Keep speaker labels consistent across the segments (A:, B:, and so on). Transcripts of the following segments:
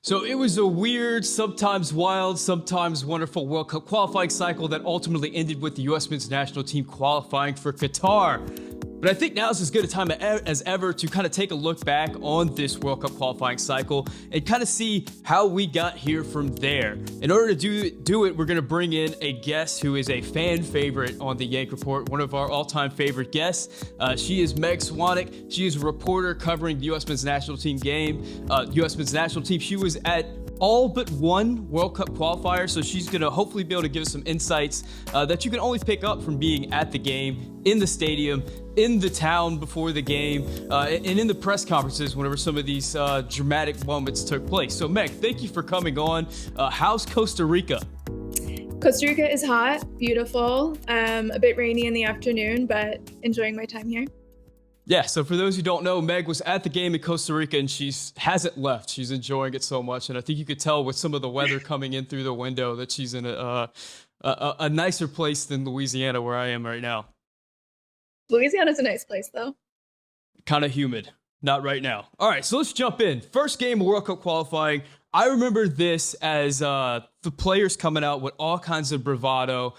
A: So it was a weird, sometimes wild, sometimes wonderful World Cup qualifying cycle that ultimately ended with the U.S. men's national team qualifying for Qatar. But I think now is as good a time as ever to kind of take a look back on this World Cup qualifying cycle and kind of see how we got here from there. In order to do it, we're going to bring in a guest who is a fan favorite on the Yank Report, one of our all-time favorite guests. She is Meg Swanick. She is a reporter covering the U.S. men's national team game. U.S. men's national team. She was at all but one World Cup qualifier, so she's going to hopefully be able to give us some insights that you can only pick up from being at the game, in the stadium, in the town before the game, and in the press conferences whenever some of these dramatic moments took place. So Meg, thank you for coming on. How's Costa Rica?
B: Costa Rica is hot, beautiful, a bit rainy in the afternoon, but enjoying my time here.
A: Yeah, so for those who don't know, Meg was at the game in Costa Rica and she hasn't left. She's enjoying it so much. And I think you could tell with some of the weather coming in through the window that she's in a nicer place than Louisiana, where I am right now.
B: Louisiana's a nice place, though.
A: Kind of humid. Not right now. All right, so let's jump in. First game of World Cup qualifying. I remember this as the players coming out with all kinds of bravado,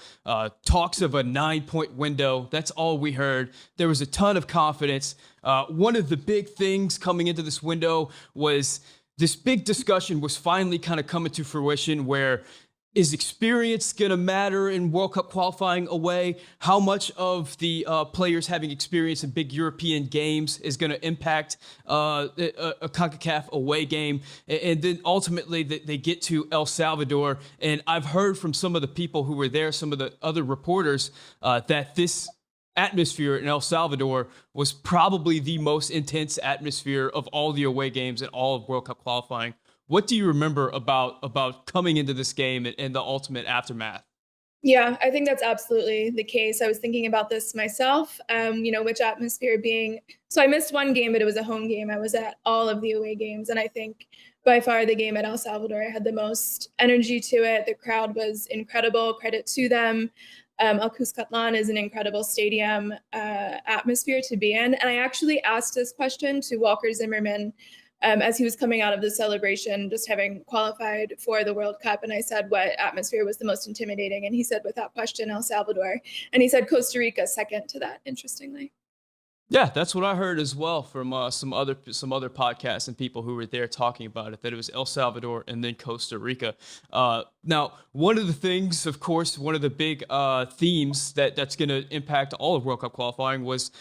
A: talks of a 9-point window. That's all we heard. There was a ton of confidence. One of the big things coming into this window was this big discussion was finally kind of coming to fruition where is experience going to matter in World Cup qualifying away? How much of the players having experience in big European games is going to impact a CONCACAF away game? And then ultimately they get to El Salvador. And I've heard from some of the people who were there, some of the other reporters, that this atmosphere in El Salvador was probably the most intense atmosphere of all the away games and all of World Cup qualifying. What do you remember about coming into this game and the ultimate aftermath?
B: Yeah, I think that's absolutely the case. I was thinking about this myself, which atmosphere being. So I missed one game, but it was a home game. I was at all of the away games. And I think by far the game at El Salvador had the most energy to it. The crowd was incredible. Credit to them. El Cuscatlan is an incredible stadium atmosphere to be in. And I actually asked this question to Walker Zimmerman as he was coming out of the celebration, just having qualified for the World Cup. And I said, what atmosphere was the most intimidating? And he said, without question, El Salvador. And he said Costa Rica second to that, interestingly.
A: Yeah, that's what I heard as well from some other podcasts and people who were there talking about it, that it was El Salvador and then Costa Rica. Now, one of the things, of course, one of the big themes that's going to impact all of World Cup qualifying was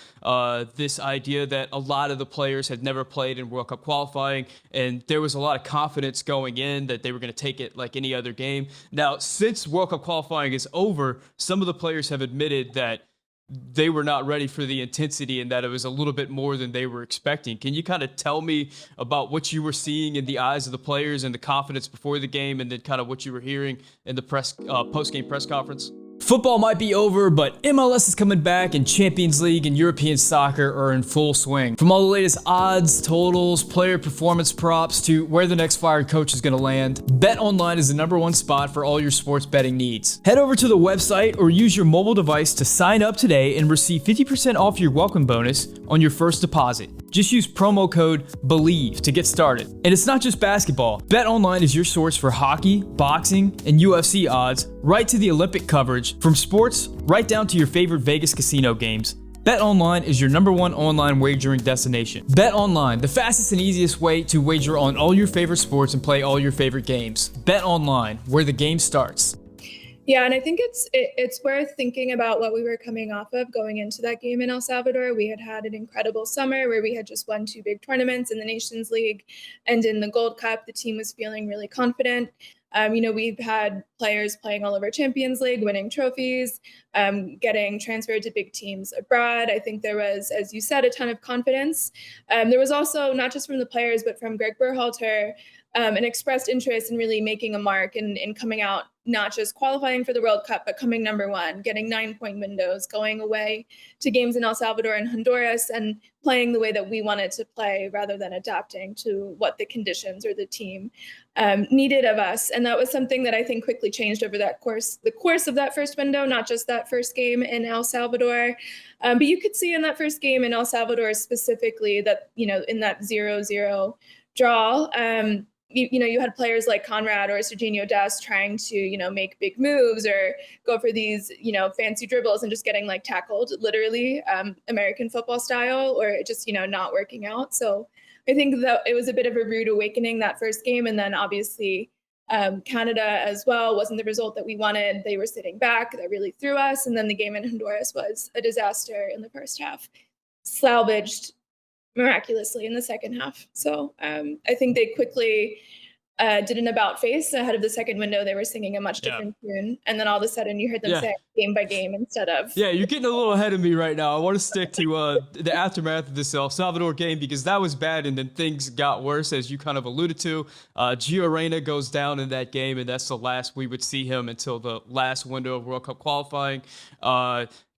A: this idea that a lot of the players had never played in World Cup qualifying, and there was a lot of confidence going in that they were going to take it like any other game. Now, since World Cup qualifying is over, some of the players have admitted that they were not ready for the intensity and that it was a little bit more than they were expecting. Can you kind of tell me about what you were seeing in the eyes of the players and the confidence before the game, and then kind of what you were hearing in the post-game press conference? Football might be over, but MLS is coming back, and Champions League and European soccer are in full swing. From all the latest odds, totals, player performance props, to where the next fired coach is going to land, BetOnline is the #1 spot for all your sports betting needs. Head over to the website or use your mobile device to sign up today and receive 50% off your welcome bonus on your first deposit. Just use promo code BELIEVE to get started. And it's not just basketball. BetOnline is your source for hockey, boxing, and UFC odds, right to the Olympic coverage, from sports right down to your favorite Vegas casino games. BetOnline is your #1 online wagering destination. BetOnline, the fastest and easiest way to wager on all your favorite sports and play all your favorite games. BetOnline, where the game starts.
B: Yeah, and I think it's worth thinking about what we were coming off of going into that game in El Salvador. We had an incredible summer where we had just won 2 big tournaments in the Nations League and in the Gold Cup. The team was feeling really confident. We've had players playing all over Champions League, winning trophies, getting transferred to big teams abroad. I think there was, as you said, a ton of confidence. There was also, not just from the players, but from Greg Berhalter, an expressed interest in really making a mark and coming out, not just qualifying for the World Cup, but coming #1, getting 9-point windows, going away to games in El Salvador and Honduras and playing the way that we wanted to play rather than adapting to what the conditions or the team needed of us. And that was something that I think quickly changed over the course of that first window, not just that first game in El Salvador. But you could see in that first game in El Salvador specifically that, in that 0-0 draw, you had players like Conrad or Serginho Dest trying to, make big moves or go for these, fancy dribbles and just getting like tackled literally American football style, or just, not working out. So I think that it was a bit of a rude awakening that first game. And then obviously Canada as well wasn't the result that we wanted. They were sitting back. That really threw us. And then the game in Honduras was a disaster in the first half, salvaged miraculously in the second half. So I think they quickly did an about face ahead of the second window. They were singing a much different tune. And then all of a sudden you heard them say game by game instead of...
A: Yeah, you're getting a little ahead of me right now. I want to stick to the aftermath of this El Salvador game, because that was bad and then things got worse, as you kind of alluded to. Gio goes down in that game, and that's the last we would see him until the last window of World Cup qualifying.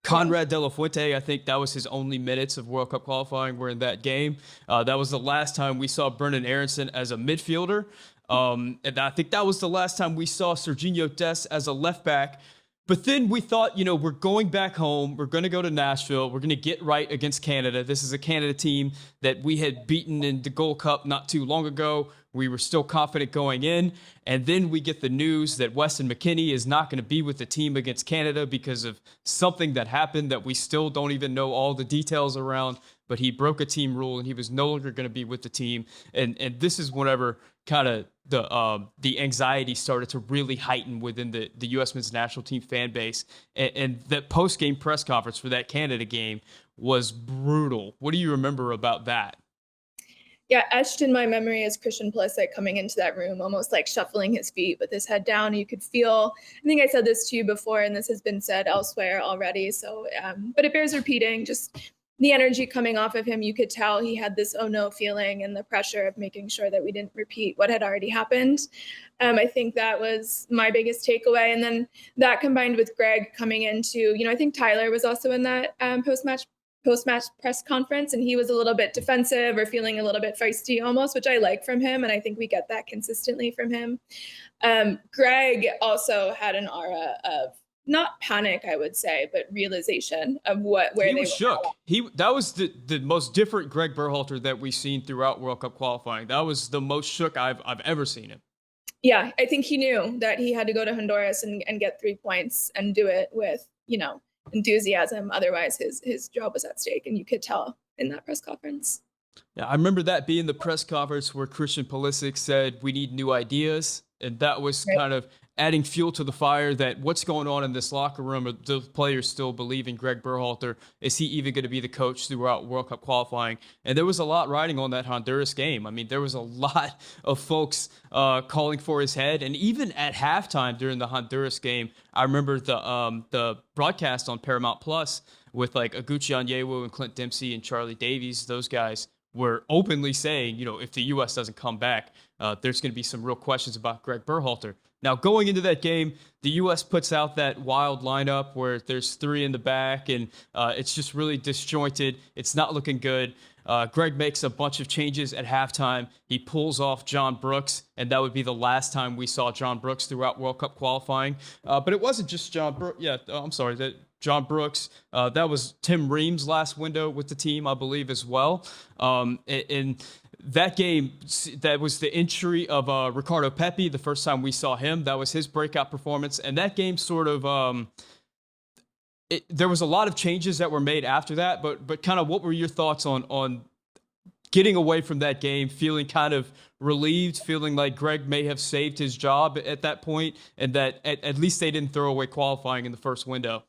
A: Conrad De La Fuente, I think that was his only minutes of World Cup qualifying were in that game. That was the last time we saw Brennan Aronson as a midfielder. And I think that was the last time we saw Serginho Dest as a left back. But then we thought, we're going back home. We're going to go to Nashville. We're going to get right against Canada. This is a Canada team that we had beaten in the Gold Cup not too long ago. We were still confident going in. And then we get the news that Weston McKennie is not going to be with the team against Canada because of something that happened that we still don't even know all the details around. But he broke a team rule and he was no longer going to be with the team. And this is whenever kind of the anxiety started to really heighten within the U.S. men's national team fan base. And that post-game press conference for that Canada game was brutal. What do you remember about that?
B: Yeah, etched in my memory is Christian Pulisic coming into that room, almost like shuffling his feet with his head down. You could feel, I think I said this to you before, and this has been said elsewhere already. So, but it bears repeating, just the energy coming off of him. You could tell he had this oh no feeling and the pressure of making sure that we didn't repeat what had already happened. I think that was my biggest takeaway. And then that combined with Gregg coming into, I think Tyler was also in that post-match press conference, and he was a little bit defensive or feeling a little bit feisty almost, which I like from him. And I think we get that consistently from him. Gregg also had an aura of not panic, I would say, but realization of where he was
A: shook. That was the most different Gregg Berhalter that we've seen throughout World Cup qualifying. That was the most shook I've ever seen him.
B: Yeah, I think he knew that he had to go to Honduras and get 3 points and do it with, enthusiasm. Otherwise his job was at stake, and you could tell in that press conference.
A: Yeah, I remember that being the press conference where Christian Pulisic said we need new ideas, and that was kind of adding fuel to the fire that what's going on in this locker room. Are the players still believe in Gregg Berhalter? Is he even going to be the coach throughout World Cup qualifying? And there was a lot riding on that Honduras game. I mean, there was a lot of folks calling for his head. And even at halftime during the Honduras game, I remember the broadcast on Paramount Plus with like Aguchi Onyewu and Clint Dempsey and Charlie Davies. Those guys were openly saying, if the U.S. doesn't come back, there's going to be some real questions about Gregg Berhalter. Now, going into that game, the U.S. puts out that wild lineup where there's 3 in the back, and it's just really disjointed. It's not looking good. Gregg makes a bunch of changes at halftime. He pulls off John Brooks, and that would be the last time we saw John Brooks throughout World Cup qualifying. But it wasn't just John Brooks. Yeah, I'm sorry. John Brooks. That was Tim Ream's last window with the team, I believe, as well. And that game, that was the entry of Ricardo Pepi. The first time we saw him, that was his breakout performance. And that game sort of, there was a lot of changes that were made after that. But kind of what were your thoughts on getting away from that game, feeling kind of relieved, feeling like Gregg may have saved his job at that point, and that at least they didn't throw away qualifying in the first window?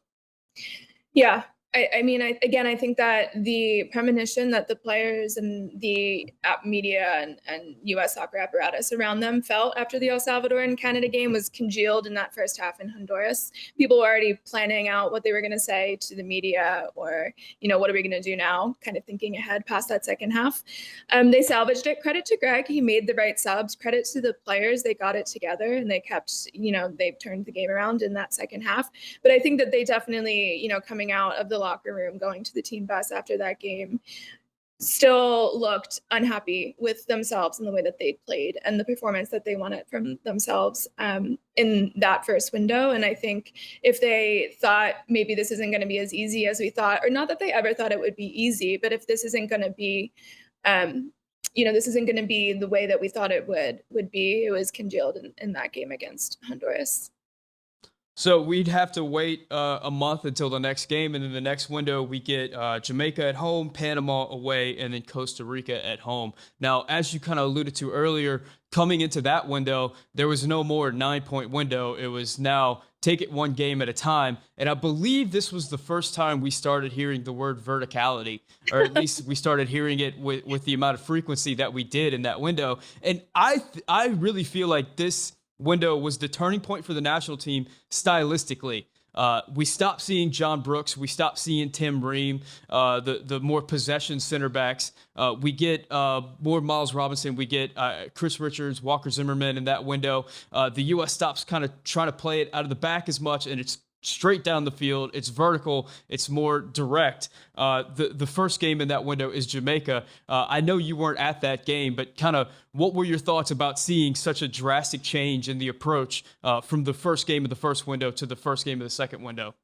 B: Yeah. I mean, I think that the premonition that the players and the media and U.S. soccer apparatus around them felt after the El Salvador and Canada game was congealed in that first half in Honduras. People were already planning out what they were going to say to the media, or, what are we going to do now? Kind of thinking ahead past that second half. They salvaged it. Credit to Gregg. He made the right subs. Credit to the players. They got it together and they kept, they've turned the game around in that second half. But I think that they definitely, coming out of the locker room, going to the team bus after that game, still looked unhappy with themselves and the way that they played and the performance that they wanted from themselves in that first window. And I think if they thought maybe this isn't going to be as easy as we thought, or not that they ever thought it would be easy, but if this isn't going to be this isn't going to be the way that we thought it would be. It was congealed in that game against Honduras.
A: So we'd have to wait a month until the next game, and in the next window we get Jamaica at home, Panama away, and then Costa Rica at home. Now, as you kind of alluded to earlier, coming into that window, there was no more 9-point window. It was now take it one game at a time. And I believe this was the first time we started hearing the word verticality, or at least we started hearing it with the amount of frequency that we did in that window. And I really feel like this window was the turning point for the national team stylistically. We stopped seeing John Brooks. We stopped seeing Tim Ream, the more possession center backs. We get more Miles Robinson. We get Chris Richards, Walker Zimmerman in that window. The U.S. stops kind of trying to play it out of the back as much, and it's straight down the field. It's vertical. It's more direct. The first game in that window is Jamaica. I know you weren't at that game, but kind of what were your thoughts about seeing such a drastic change in the approach from the first game of the first window to the first game of the second window?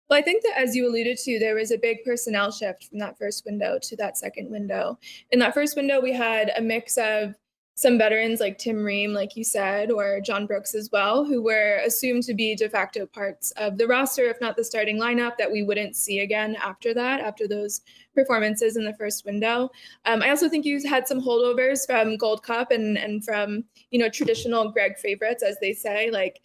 B: Well, I think that, as you alluded to, there was a big personnel shift from that first window to that second window. In that first window, we had a mix of some veterans like Tim Ream, like you said, or John Brooks as well, who were assumed to be de facto parts of the roster, if not the starting lineup, that we wouldn't see again after that, after those performances in the first window. I also think you had some holdovers from Gold Cup and from, traditional Gregg favorites, as they say, like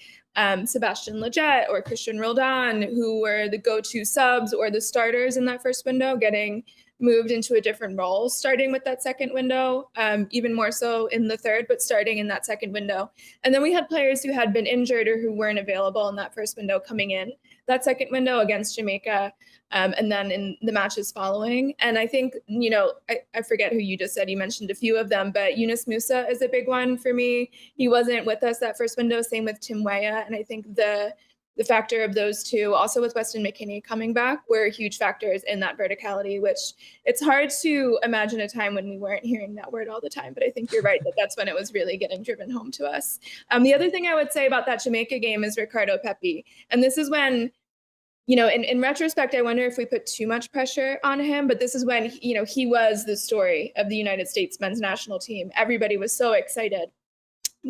B: Sebastian Lletget or Christian Roldan, who were the go-to subs or the starters in that first window, getting moved into a different role, starting with that second window, even more so in the third, but starting in that second window. And then we had players who had been injured or who weren't available in that first window coming in that second window against Jamaica, and then in the matches following. And I think, I forget who you just said, you mentioned a few of them, but Yunus Musa is a big one for me. He wasn't with us that first window, same with Tim Weah. And I think the factor of those two, also with Weston McKennie coming back, were huge factors in that verticality, which it's hard to imagine a time when we weren't hearing that word all the time. But I think you're right that that's when it was really getting driven home to us. The other thing I would say about that Jamaica game is Ricardo Pepi. And this is when, in retrospect, I wonder if we put too much pressure on him, but this is when, he was the story of the United States men's national team. Everybody was so excited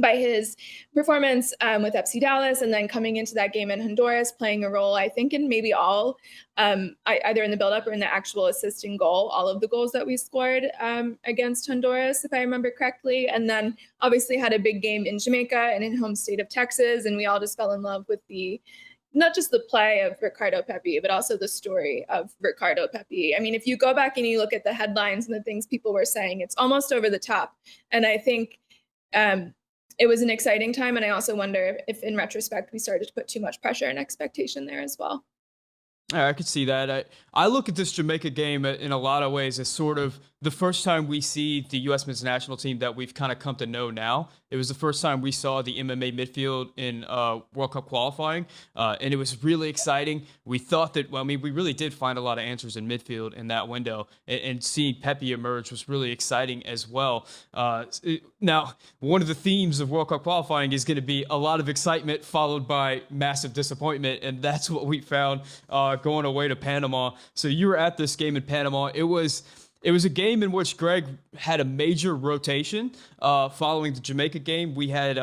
B: by his performance with FC Dallas, and then coming into that game in Honduras, playing a role, I think, in maybe all, either in the buildup or in the actual assisting goal, all of the goals that we scored against Honduras, if I remember correctly. And then obviously had a big game in Jamaica and in home state of Texas. And we all just fell in love with not just the play of Ricardo Pepi, but also the story of Ricardo Pepi. I mean, if you go back and you look at the headlines and the things people were saying, it's almost over the top. And I think it was an exciting time. And I also wonder if in retrospect, we started to put too much pressure and expectation there as well.
A: I could see that. I look at this Jamaica game in a lot of ways as sort of the first time we see the U.S. men's national team that we've kind of come to know now. It was the first time we saw the MMA midfield in World Cup qualifying, and it was really exciting. We thought that, we really did find a lot of answers in midfield in that window, and seeing Pepi emerge was really exciting as well. Now, one of the themes of World Cup qualifying is going to be a lot of excitement followed by massive disappointment, and that's what we found going away to Panama. So you were at this game in Panama. It was a game in which Gregg had a major rotation following the Jamaica game. We had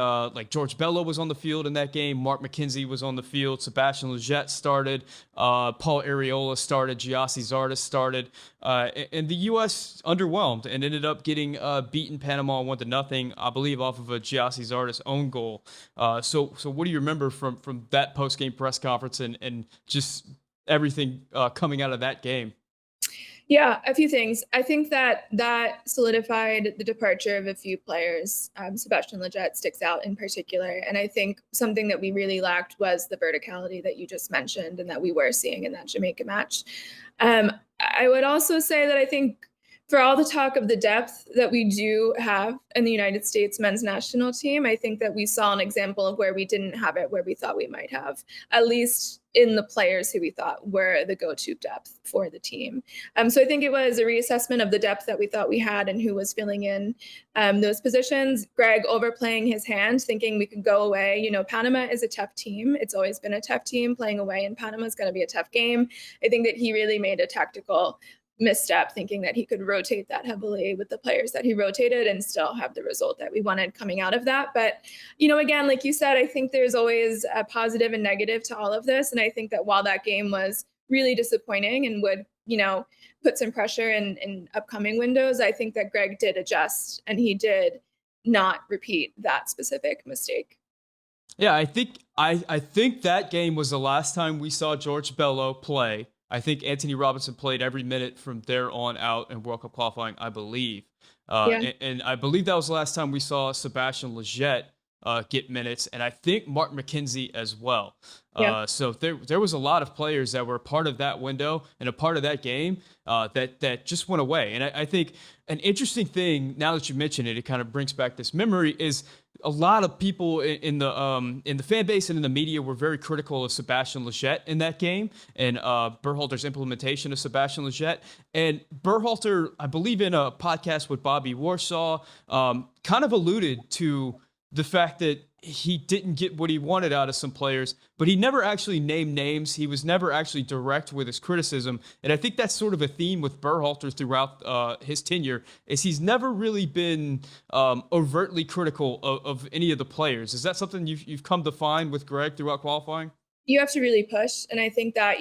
A: George Bello was on the field in that game. Mark McKenzie was on the field. Sebastian Lletget started. Paul Areola started. Giassi Zardes started. And the U.S. underwhelmed and ended up getting beaten Panama 1-0, I believe, off of a Giassi Zardes own goal. So what do you remember from that post-game press conference and just everything coming out of that game?
B: Yeah, a few things. I think that solidified the departure of a few players. Sebastian Lletget sticks out in particular. And I think something that we really lacked was the verticality that you just mentioned and that we were seeing in that Jamaica match. I would also say that I think for all the talk of the depth that we do have in the United States men's national team, I think that we saw an example of where we didn't have it, where we thought we might have, at least in the players who we thought were the go-to depth for the team. So I think it was a reassessment of the depth that we thought we had and who was filling in those positions. Gregg overplaying his hand, thinking we could go away. Panama is a tough team. It's always been a tough team. Playing away in Panama is going to be a tough game. I think that he really made a tactical misstep thinking that he could rotate that heavily with the players that he rotated and still have the result that we wanted coming out of that. But, again, like you said, I think there's always a positive and negative to all of this. And I think that while that game was really disappointing and would, put some pressure in upcoming windows, I think that Gregg did adjust and he did not repeat that specific mistake.
A: Yeah, I think that game was the last time we saw George Bello play. I think Anthony Robinson played every minute from there on out in World Cup qualifying, I believe.
B: Yeah.
A: And I believe that was the last time we saw Sebastian Lletget get minutes, and I think Mark McKenzie as well.
B: Yeah.
A: So there was a lot of players that were part of that window and a part of that game that just went away. And I think an interesting thing, now that you mention it, it kind of brings back this memory, is a lot of people in the fan base and in the media were very critical of Sebastian Lletget in that game and Berhalter's implementation of Sebastian Lletget. And Berhalter, I believe in a podcast with Bobby Warsaw, kind of alluded to the fact that he didn't get what he wanted out of some players, but he never actually named names. He was never actually direct with his criticism. And I think that's sort of a theme with Berhalter throughout his tenure, is he's never really been overtly critical of any of the players. Is that something you've come to find with Gregg throughout qualifying?
B: You have to really push. And I think that,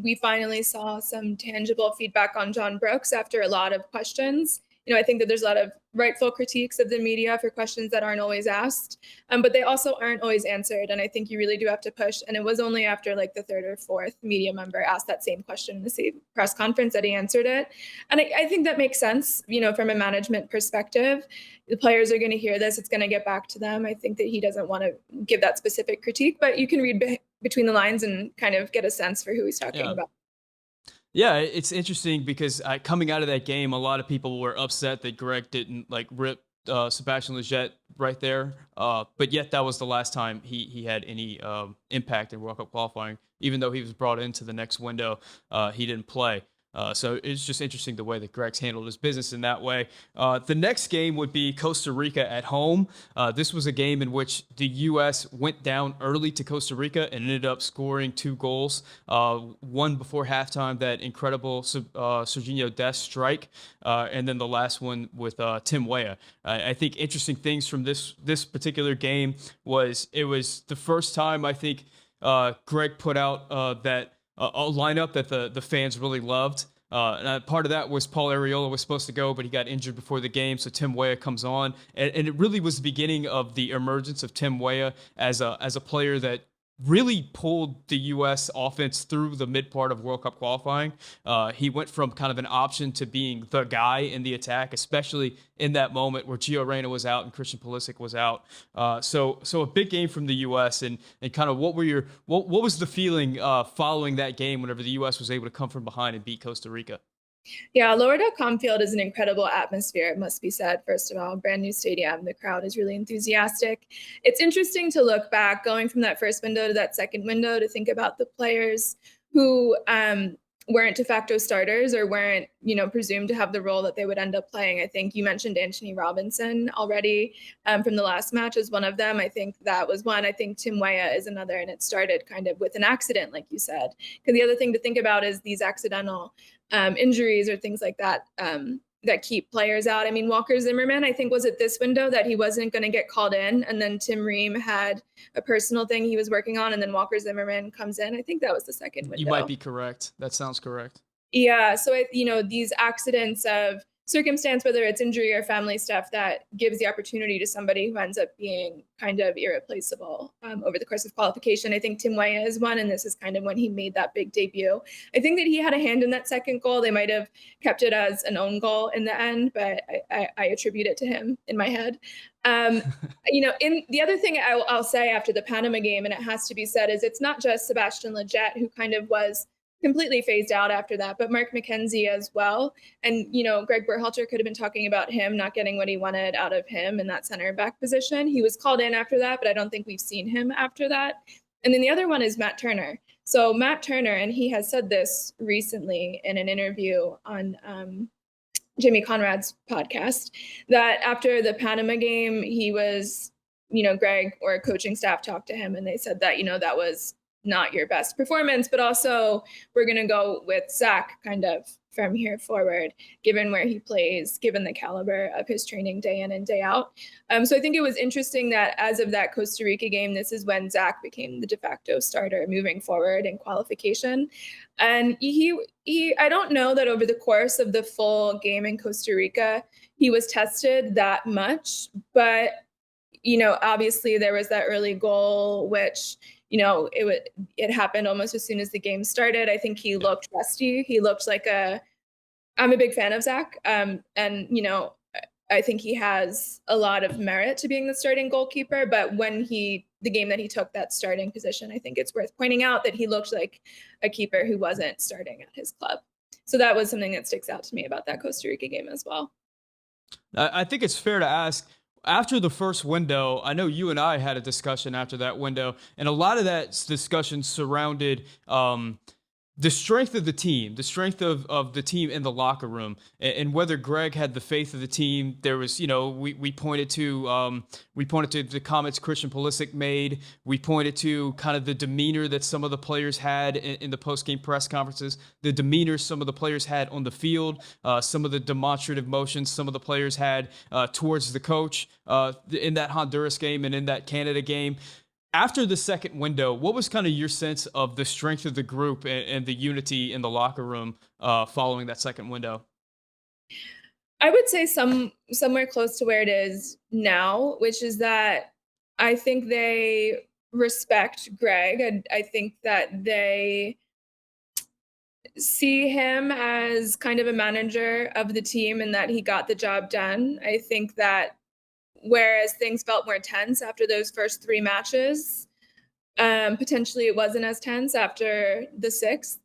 B: we finally saw some tangible feedback on John Brooks after a lot of questions. I think that there's a lot of rightful critiques of the media for questions that aren't always asked, but they also aren't always answered. And I think you really do have to push. And it was only after like the third or fourth media member asked that same question in the same press conference that he answered it. And I think that makes sense, from a management perspective. The players are going to hear this. It's going to get back to them. I think that he doesn't want to give that specific critique, but you can read between the lines and kind of get a sense for who he's talking about.
A: Yeah, it's interesting because coming out of that game, a lot of people were upset that Gregg didn't rip Sebastian Lletget right there. But yet that was the last time he had any impact in World Cup qualifying. Even though he was brought into the next window, he didn't play. So it's just interesting the way that Gregg's handled his business in that way. The next game would be Costa Rica at home. This was a game in which the U.S. went down early to Costa Rica and ended up scoring 2 goals. One before halftime, that incredible Serginho Dest strike, and then the last one with Tim Weah. I think interesting things from this particular game was it was the first time I think Gregg put out that a lineup that the fans really loved. And part of that was Paul Arriola was supposed to go, but he got injured before the game, so Tim Weah comes on. And it really was the beginning of the emergence of Tim Weah as a player that really pulled the U.S. offense through the mid part of World Cup qualifying. He went from kind of an option to being the guy in the attack, especially in that moment where Gio Reyna was out and Christian Pulisic was out. So a big game from the U.S. and kind of what was the feeling following that game whenever the U.S. was able to come from behind and beat Costa Rica?
B: Yeah, Lower.com Field is an incredible atmosphere, it must be said. First of all, brand new stadium. The crowd is really enthusiastic. It's interesting to look back, going from that first window to that second window, to think about the players who weren't de facto starters or weren't, presumed to have the role that they would end up playing. I think you mentioned Anthony Robinson already from the last match as one of them. I think that was one. I think Tim Weah is another, and it started kind of with an accident, like you said. Because the other thing to think about is these accidental injuries or things like that that keep players out. I mean, Walker Zimmerman, I think, was at this window that he wasn't going to get called in, and then Tim Ream had a personal thing he was working on, and then Walker Zimmerman comes in. I think that was the second window.
A: You might be correct. That sounds correct.
B: Yeah, so these accidents of circumstance, whether it's injury or family stuff, that gives the opportunity to somebody who ends up being kind of irreplaceable over the course of qualification. I think Tim Weah is one, and this is kind of when he made that big debut. I think that he had a hand in that second goal. They might have kept it as an own goal in the end, but I attribute it to him in my head. In the other thing I'll say after the Panama game, and it has to be said, is it's not just Sebastian Lletget who kind of was completely phased out after that, but Mark McKenzie as well. And, Gregg Berhalter could have been talking about him not getting what he wanted out of him in that center back position. He was called in after that, but I don't think we've seen him after that. And then the other one is Matt Turner. So Matt Turner, and he has said this recently in an interview on Jimmy Conrad's podcast, that after the Panama game, he was, Gregg or coaching staff talked to him and they said that, that was not your best performance, but also we're going to go with Zach kind of from here forward, given where he plays, given the caliber of his training day in and day out. So I think it was interesting that as of that Costa Rica game, this is when Zach became the de facto starter moving forward in qualification. And I don't know that over the course of the full game in Costa Rica, he was tested that much, but obviously there was that early goal, which, it happened almost as soon as the game started. I think he looked rusty. He looked like I'm a big fan of Zach. And, I think he has a lot of merit to being the starting goalkeeper, but the game that he took that starting position, I think it's worth pointing out that he looked like a keeper who wasn't starting at his club. So that was something that sticks out to me about that Costa Rica game as well.
A: I think it's fair to ask, after the first window, I know you and I had a discussion after that window, and a lot of that discussion surrounded the strength of the team, the strength of the team in the locker room, and whether Gregg had the faith of the team. There was, we pointed to the comments Christian Pulisic made. We pointed to kind of the demeanor that some of the players had in the post-game press conferences, the demeanor some of the players had on the field, some of the demonstrative motions some of the players had towards the coach in that Honduras game and in that Canada game. After the second window, what was kind of your sense of the strength of the group and the unity in the locker room following that second window?
B: I would say somewhere close to where it is now, which is that I think they respect Gregg. And I think that they see him as kind of a manager of the team and that he got the job done. I think that whereas things felt more tense after those first 3 matches, potentially it wasn't as tense after the 6th.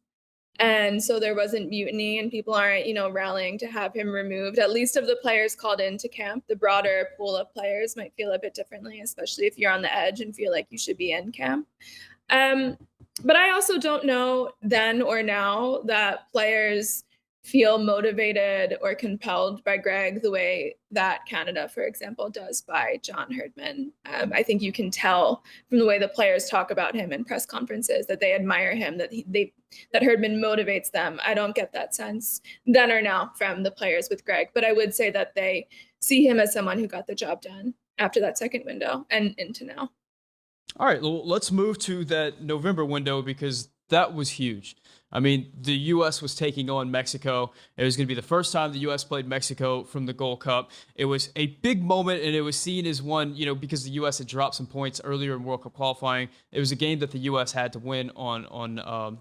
B: And so there wasn't mutiny and people aren't, rallying to have him removed, at least of the players called into camp. The broader pool of players might feel a bit differently, especially if you're on the edge and feel like you should be in camp. But I also don't know then or now that players feel motivated or compelled by Gregg the way that Canada, for example, does by John Herdman. I think you can tell from the way the players talk about him in press conferences that they admire him, that Herdman motivates them. I don't get that sense then or now from the players with Gregg, but I would say that they see him as someone who got the job done after that second window and into now.
A: All right, well, let's move to that November window because that was huge. I mean, the U.S. was taking on Mexico. It was going to be the first time the U.S. played Mexico from the Gold Cup. It was a big moment, and it was seen as one, because the U.S. had dropped some points earlier in World Cup qualifying. It was a game that the U.S. had to win on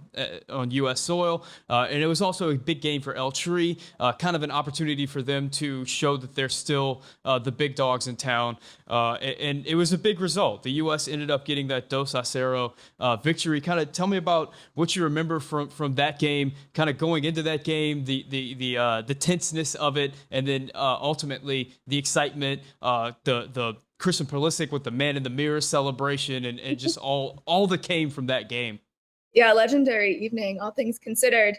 A: U.S. soil, and it was also a big game for El Tri, kind of an opportunity for them to show that they're still the big dogs in town. And it was a big result. The U.S. ended up getting that 2-0 victory. Kind of tell me about what you remember from that game, kind of going into that game, the tenseness of it, and then ultimately the excitement, the Christian Pulisic with the man in the mirror celebration, and just all that came from that game.
B: Yeah, legendary evening, all things considered.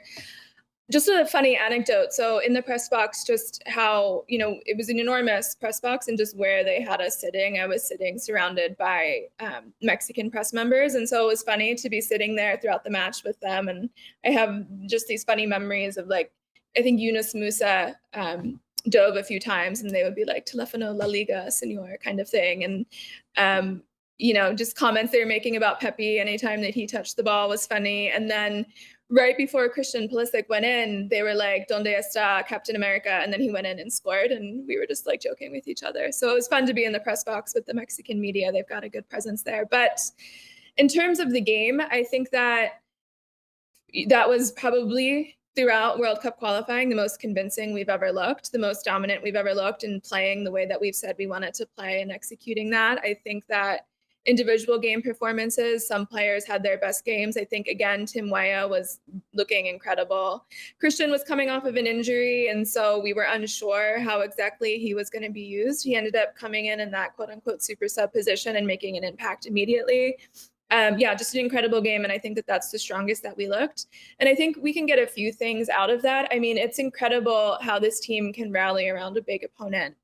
B: Just a funny anecdote. So in the press box, just how, it was an enormous press box and just where they had us sitting, I was sitting surrounded by Mexican press members. And so it was funny to be sitting there throughout the match with them. And I have just these funny memories of I think Yunus Musa dove a few times and they would be like, Telefono La Liga, senor, kind of thing. And, just comments they were making about Pepe anytime that he touched the ball was funny. And then right before Christian Pulisic went in, they were like, "Donde está Captain America?" And then he went in and scored, and we were just joking with each other. So it was fun to be in the press box with the Mexican media. They've got a good presence there. But in terms of the game, I think that was probably throughout World Cup qualifying the most convincing we've ever looked, the most dominant we've ever looked in playing the way that we've said we wanted to play and executing that. I think that individual game performances, some players had their best games. I think, again, Tim Weah was looking incredible. Christian was coming off of an injury, and so we were unsure how exactly he was going to be used. He ended up coming in that quote-unquote super sub position and making an impact immediately. Just an incredible game, and I think that that's the strongest that we looked. And I think we can get a few things out of that. I mean, it's incredible how this team can rally around a big opponent,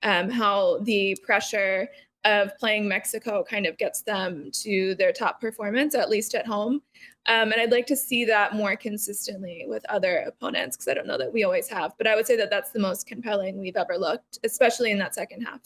B: how the pressure of playing Mexico kind of gets them to their top performance, at least at home. And I'd like to see that more consistently with other opponents, because I don't know that we always have. But I would say that that's the most compelling we've ever looked, especially in that second half.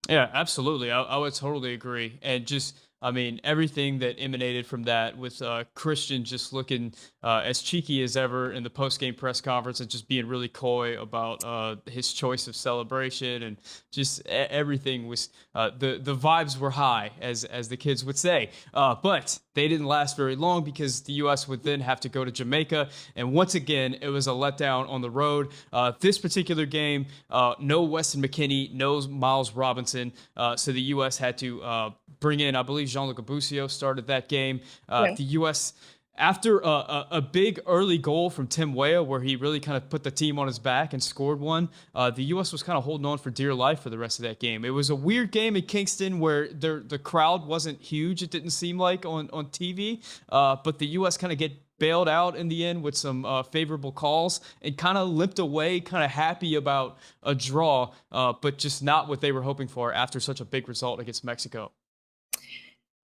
A: Yeah, absolutely. I would totally agree. And just, I mean, everything that emanated from that with Christian just looking as cheeky as ever in the post game press conference and just being really coy about his choice of celebration and just everything was the vibes were high, as the kids would say. But they didn't last very long because the U.S. would then have to go to Jamaica. And once again, it was a letdown on the road. This particular game, no Weston McKennie, no Miles Robinson. So the U.S. had to bring in, I believe, Jean-Luc Abusio started that game.
B: Yeah.
A: The U.S. After a big early goal from Tim Weah, where he really kind of put the team on his back and scored one, the U.S. was kind of holding on for dear life for the rest of that game. It was a weird game in Kingston where the crowd wasn't huge, it didn't seem like on TV, but the U.S. kind of get bailed out in the end with some favorable calls and kind of limped away, kind of happy about a draw, but just not what they were hoping for after such a big result against Mexico.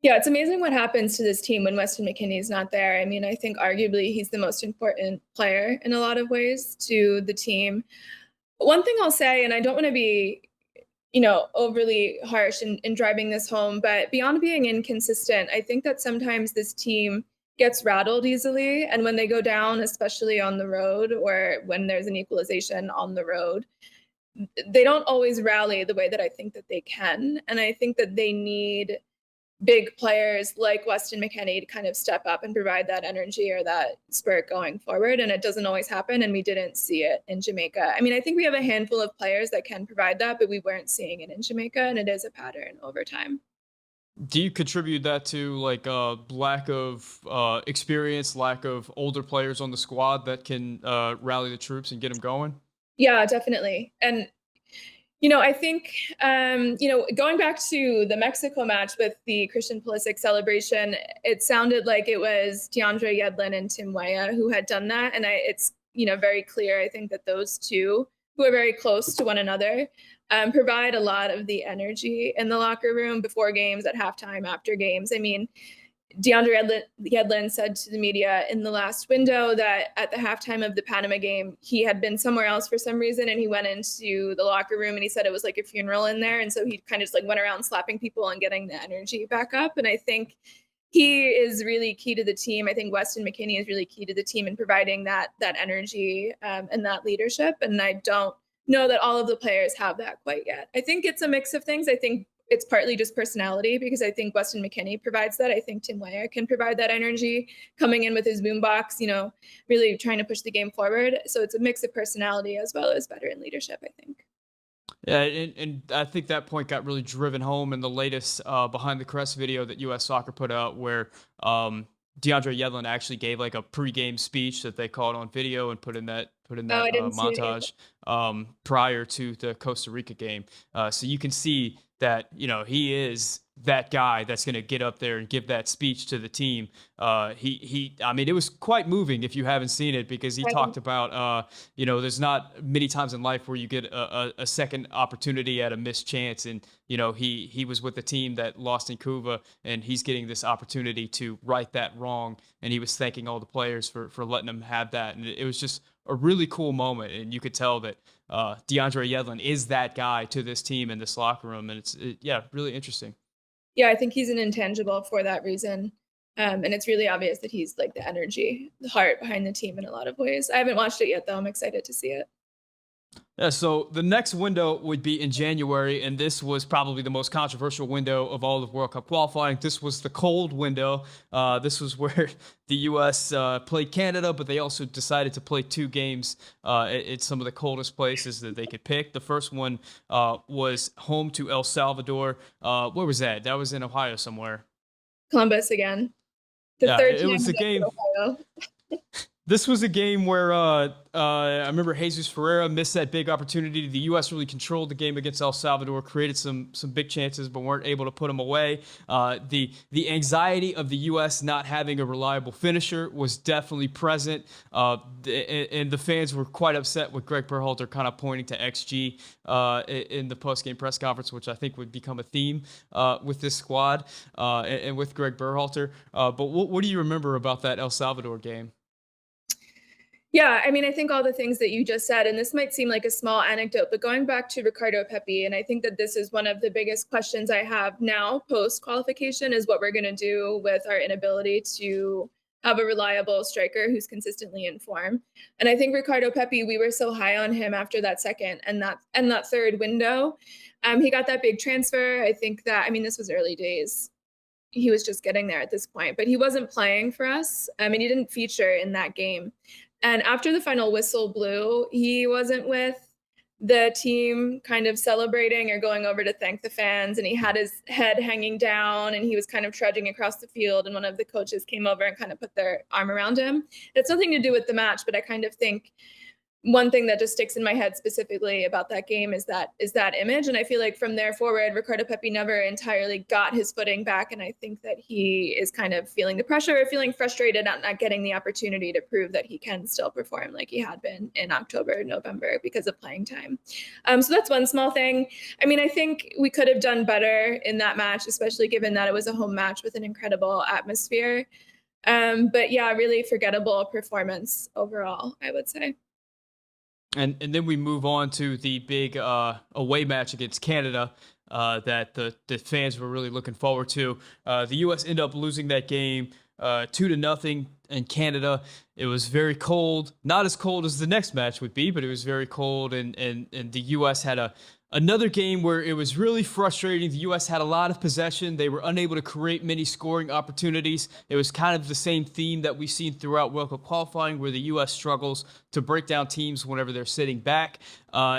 B: Yeah, it's amazing what happens to this team when Weston McKennie is not there. I mean, I think arguably he's the most important player in a lot of ways to the team. One thing I'll say, and I don't want to be, overly harsh in driving this home, but beyond being inconsistent, I think that sometimes this team gets rattled easily. And when they go down, especially on the road or when there's an equalization on the road, they don't always rally the way that I think that they can. And I think that they need big players like Weston McKennie to kind of step up and provide that energy or that spirit going forward. And it doesn't always happen. And we didn't see it in Jamaica. I mean, I think we have a handful of players that can provide that, but we weren't seeing it in Jamaica. And it is a pattern over time.
A: Do you contribute that to like a lack of experience, lack of older players on the squad that can rally the troops and get them going?
B: Yeah, definitely. And I think, going back to the Mexico match with the Christian Pulisic celebration, it sounded like it was DeAndre Yedlin and Tim Weah who had done that. And it's, very clear, I think, that those two, who are very close to one another, provide a lot of the energy in the locker room before games, at halftime, after games. I mean, DeAndre Yedlin said to the media in the last window that at the halftime of the Panama game, he had been somewhere else for some reason, and he went into the locker room and he said it was like a funeral in there. And so he kind of just like went around slapping people and getting the energy back up. And I think he is really key to the team. I think Weston McKennie is really key to the team in providing that energy and that leadership. And I don't know that all of the players have that quite yet. I think it's a mix of things. I think it's partly just personality, because I think Weston McKennie provides that. I think Tim Weah can provide that energy coming in with his boombox, really trying to push the game forward. So it's a mix of personality as well as veteran leadership, I think.
A: Yeah, and I think that point got really driven home in the latest Behind the Crest video that U.S. Soccer put out, where DeAndre Yedlin actually gave like a pregame speech that they caught on video and put in that
B: I didn't see it
A: montage prior to the Costa Rica game. So you can see that he is that guy that's going to get up there and give that speech to the team. I mean, it was quite moving if you haven't seen it, because he talked about there's not many times in life where you get a second opportunity at a missed chance, and he was with the team that lost in Cuba, and he's getting this opportunity to right that wrong, and he was thanking all the players for letting him have that, and it was just a really cool moment, and you could tell that DeAndre Yedlin is that guy to this team in this locker room, and it's really interesting.
B: Yeah, I think he's an intangible for that reason. And it's really obvious that he's like the energy, the heart behind the team in a lot of ways. I haven't watched it yet, though. I'm excited to see it.
A: Yeah, so the next window would be in January, and this was probably the most controversial window of all of World Cup qualifying. This was the cold window. This was where the U.S. Played Canada, but they also decided to play two games at some of the coldest places that they could pick. The first one was home to El Salvador. Where was that? That was in Ohio somewhere.
B: Columbus again. The
A: Yeah,
B: third
A: it
B: time
A: was the
B: against
A: game.
B: Ohio.
A: This was a game where I remember Jesus Ferreira missed that big opportunity. The U.S. really controlled the game against El Salvador, created some big chances, but weren't able to put them away. The anxiety of the U.S. not having a reliable finisher was definitely present, and the fans were quite upset with Greg Berhalter kind of pointing to XG in the post-game press conference, which I think would become a theme with this squad and with Greg Berhalter. But what do you remember about that El Salvador game?
B: Yeah, I mean, I think all the things that you just said, and this might seem like a small anecdote, but going back to Ricardo Pepi, and I think that this is one of the biggest questions I have now post qualification is what we're going to do with our inability to have a reliable striker who's consistently in form. And I think Ricardo Pepi, we were so high on him after that second and that third window. He got that big transfer. I think that, I mean, this was early days. He was just getting there at this point, but he wasn't playing for us. I mean, he didn't feature in that game. And after the final whistle blew, he wasn't with the team kind of celebrating or going over to thank the fans. And he had his head hanging down and he was kind of trudging across the field. And one of the coaches came over and kind of put their arm around him. It's nothing to do with the match, but I kind of think one thing that just sticks in my head specifically about that game is that image. And I feel like from there forward, Ricardo Pepi never entirely got his footing back. And I think that he is kind of feeling the pressure, feeling frustrated at not getting the opportunity to prove that he can still perform like he had been in October, November because of playing time. So that's one small thing. I mean, I think we could have done better in that match, especially given that it was a home match with an incredible atmosphere. But yeah, really forgettable performance overall, I would say.
A: And then we move on to the big away match against Canada that the fans were really looking forward to. The U.S. ended up losing that game 2-0 in Canada. It was very cold, not as cold as the next match would be, but it was very cold. And the U.S. had another game where it was really frustrating. The U.S. had a lot of possession. They were unable to create many scoring opportunities. It was kind of the same theme that we've seen throughout World Cup qualifying, where the U.S. struggles to break down teams whenever they're sitting back.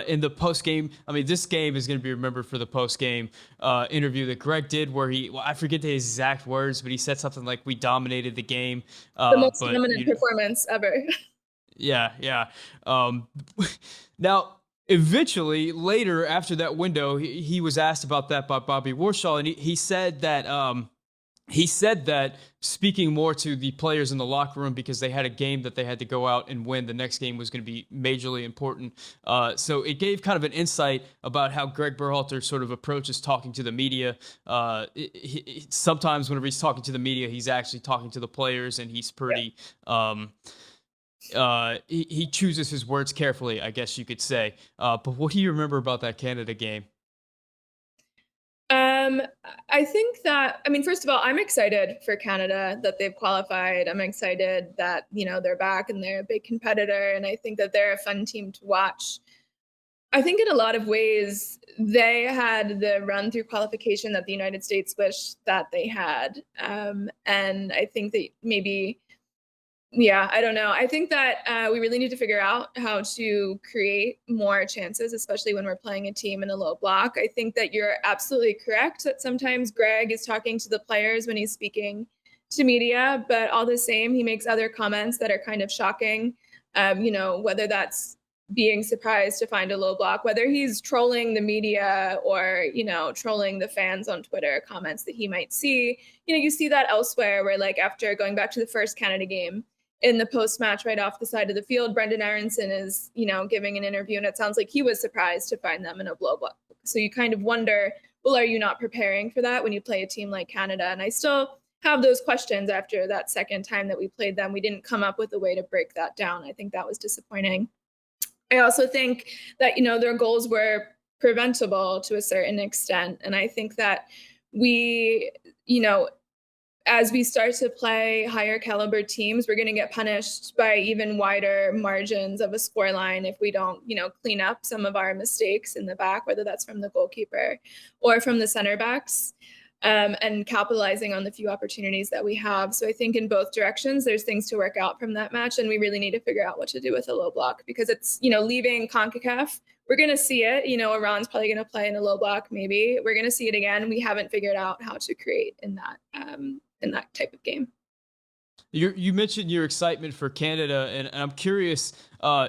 A: In the post-game, I mean, this game is going to be remembered for the post-game interview that Greg did, where I forget the exact words, but he said something like, "We dominated the game."
B: The most dominant performance ever.
A: Yeah. Now, eventually, later after that window, he was asked about that by Bobby Warshaw, and he said that speaking more to the players in the locker room because they had a game that they had to go out and win. The next game was going to be majorly important. So it gave kind of an insight about how Greg Berhalter sort of approaches talking to the media. Sometimes whenever he's talking to the media, he's actually talking to the players, and he's pretty... he chooses his words carefully, I guess you could say. But what do you remember about that Canada game?
B: I think that, I mean, first of all, I'm excited for Canada that they've qualified. I'm excited that, they're back and they're a big competitor. And I think that they're a fun team to watch. I think in a lot of ways, they had the run through qualification that the United States wished that they had. And I think that maybe... Yeah, I don't know. I think that we really need to figure out how to create more chances, especially when we're playing a team in a low block. I think that you're absolutely correct that sometimes Greg is talking to the players when he's speaking to media, but all the same, he makes other comments that are kind of shocking, whether that's being surprised to find a low block, whether he's trolling the media or, trolling the fans on Twitter, comments that he might see. You see that elsewhere where, like, after going back to the first Canada game, in the post-match right off the side of the field, Brendan Aronson is, giving an interview, and it sounds like he was surprised to find them in a blow block. So you kind of wonder, well, are you not preparing for that when you play a team like Canada? And I still have those questions after that second time that we played them. We didn't come up with a way to break that down. I think that was disappointing. I also think that, their goals were preventable to a certain extent. And I think that we, as we start to play higher caliber teams, we're going to get punished by even wider margins of a scoreline if we don't, clean up some of our mistakes in the back, whether that's from the goalkeeper or from the center backs, and capitalizing on the few opportunities that we have. So I think in both directions, there's things to work out from that match, and we really need to figure out what to do with a low block because it's, leaving CONCACAF. We're going to see it. Iran's probably going to play in a low block. Maybe we're going to see it again. We haven't figured out how to create in that type of game.
A: You mentioned your excitement for Canada, and I'm curious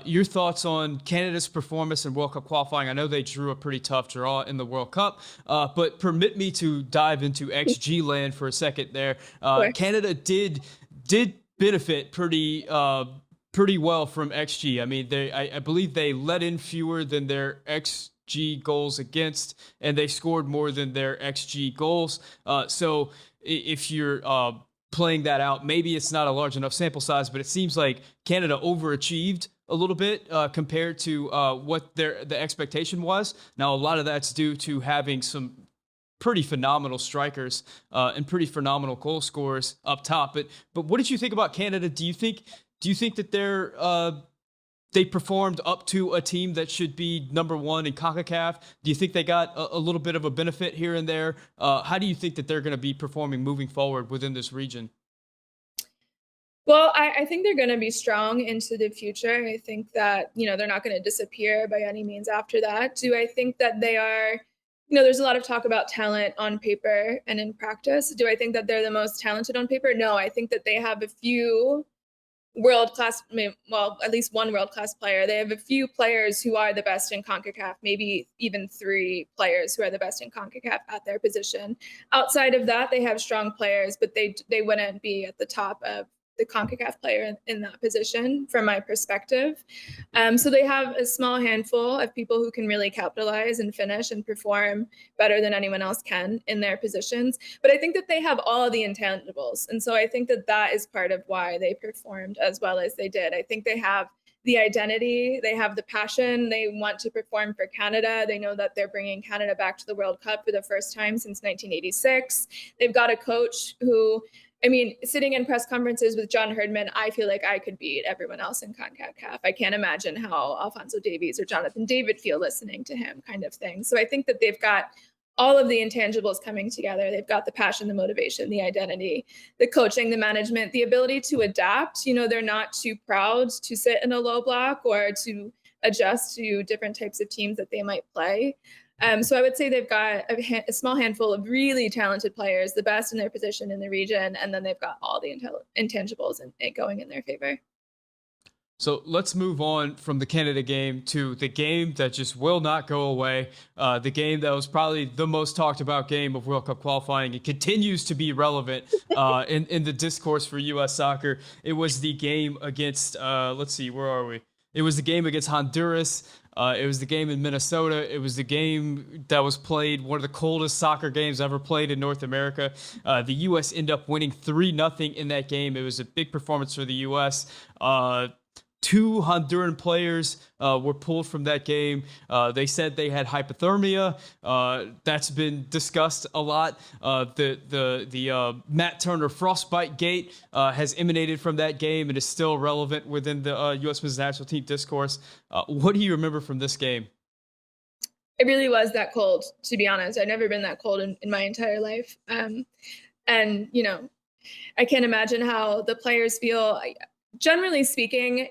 A: your thoughts on Canada's performance in World Cup qualifying. I know they drew a pretty tough draw in the World Cup, but permit me to dive into XG land for a second there.
B: Of course.
A: Canada did benefit pretty well from XG. I mean, I believe they let in fewer than their XG goals against, and they scored more than their XG goals. So if you're playing that out, maybe it's not a large enough sample size, but it seems like Canada overachieved a little bit compared to what the expectation was. Now, a lot of that's due to having some pretty phenomenal strikers and pretty phenomenal goal scorers up top. But what did you think about Canada? Do you think that they performed up to a team that should be number one in CONCACAF? Do you think they got a little bit of a benefit here and there? How do you think that they're going to be performing moving forward within this region?
B: Well, I think they're going to be strong into the future. I think that, they're not going to disappear by any means after that. Do I think that they are, there's a lot of talk about talent on paper and in practice. Do I think that they're the most talented on paper? No, I think that they have a few world class, well, at least one world class player. They have a few players who are the best in CONCACAF, maybe even three players who are the best in CONCACAF at their position. Outside of that, they have strong players, but they wouldn't be at the top of the CONCACAF player in that position from my perspective. So they have a small handful of people who can really capitalize and finish and perform better than anyone else can in their positions. But I think that they have all of the intangibles. And so I think that that is part of why they performed as well as they did. I think they have the identity, they have the passion, they want to perform for Canada. They know that they're bringing Canada back to the World Cup for the first time since 1986. They've got a coach who, sitting in press conferences with John Herdman, I feel like I could beat everyone else in CONCACAF. I can't imagine how Alphonso Davies or Jonathan David feel listening to him, kind of thing. So I think that they've got all of the intangibles coming together. They've got the passion, the motivation, the identity, the coaching, the management, the ability to adapt. They're not too proud to sit in a low block or to adjust to different types of teams that they might play. So I would say they've got a small handful of really talented players, the best in their position in the region, and then they've got all the intangibles going in their favor.
A: So let's move on from the Canada game to the game that just will not go away. The game that was probably the most talked about game of World Cup qualifying. It continues to be relevant in the discourse for U.S. soccer. It was the game against, let's see, where are we? It was the game against Honduras. It was the game in Minnesota. It was the game that was played, one of the coldest soccer games ever played in North America. The U.S. ended up winning 3-0 in that game. It was a big performance for the U.S. Two Honduran players were pulled from that game. They said they had hypothermia. That's been discussed a lot. The Matt Turner frostbite gate has emanated from that game and is still relevant within the U.S. Men's National Team discourse. What do you remember from this game?
B: It really was that cold, to be honest. I've never been that cold in my entire life. And, I can't imagine how the players feel. Generally speaking,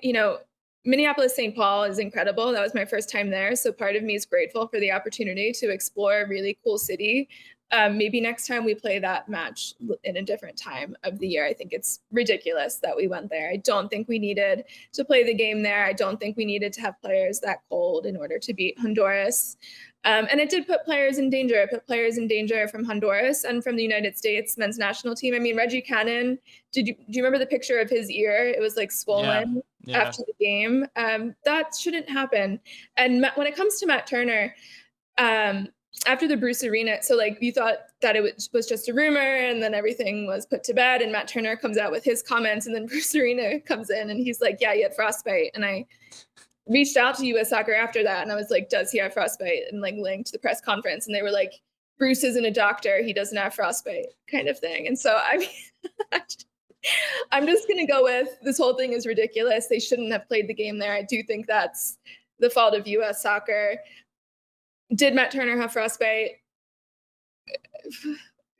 B: Minneapolis St. Paul is incredible. That was my first time there. So part of me is grateful for the opportunity to explore a really cool city. Maybe next time we play that match in a different time of the year. I think it's ridiculous that we went there. I don't think we needed to play the game there. I don't think we needed to have players that cold in order to beat Honduras. And it did put players in danger. It put players in danger from Honduras and from the United States men's national team. Reggie Cannon, do you remember the picture of his ear? It was like swollen after the game. That shouldn't happen. And when it comes to Matt Turner, after the Bruce Arena, so you thought that it was just a rumor and then everything was put to bed and Matt Turner comes out with his comments and then Bruce Arena comes in and he's like, yeah, he had frostbite. And I reached out to US Soccer after that and I was like, does he have frostbite? And linked to the press conference and they were like, Bruce isn't a doctor, he doesn't have frostbite, kind of thing. And so I'm just gonna go with this whole thing is ridiculous. They shouldn't have played the game there. I do think that's the fault of US Soccer. Did Matt Turner have frostbite?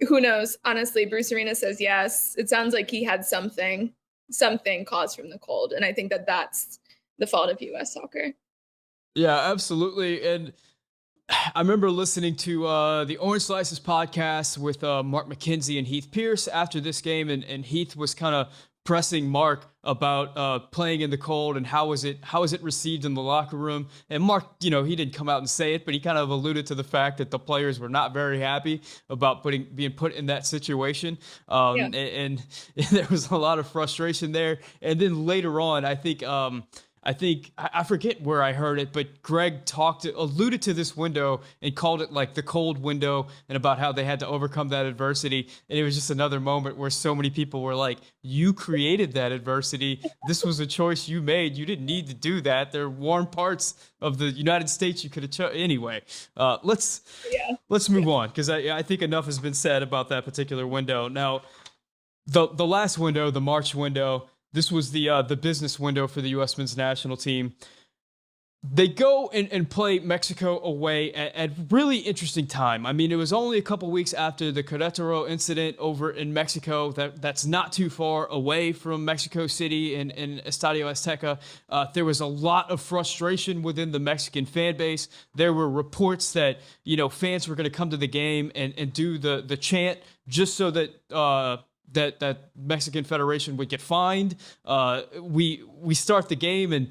B: Who knows? Honestly, Bruce Arena says yes. It sounds like he had something caused from the cold. And I think that that's the fault of U.S. soccer.
A: Yeah, absolutely. And I remember listening to the Orange Slices podcast with Mark McKenzie and Heath Pierce after this game, and Heath was kind of pressing Mark about playing in the cold and how is it received in the locker room. And Mark, he didn't come out and say it, but he kind of alluded to the fact that the players were not very happy about being put in that situation.
B: Yeah.
A: And there was a lot of frustration there. And then later on, I forget where I heard it, but Gregg alluded to this window and called it like the cold window, and about how they had to overcome that adversity. And it was just another moment where so many people were like, you created that adversity. This was a choice you made. You didn't need to do that. There are warm parts of the United States you could have chosen. Anyway, let's move on, because I think enough has been said about that particular window. Now, the last window, the March window, this was the business window for the U.S. men's national team. They go and play Mexico away at really interesting time. I mean, it was only a couple weeks after the Querétaro incident over in Mexico. That's not too far away from Mexico City and Estadio Azteca. There was a lot of frustration within the Mexican fan base. There were reports that fans were going to come to the game and do the chant just so that that Mexican Federation would get fined. We start the game and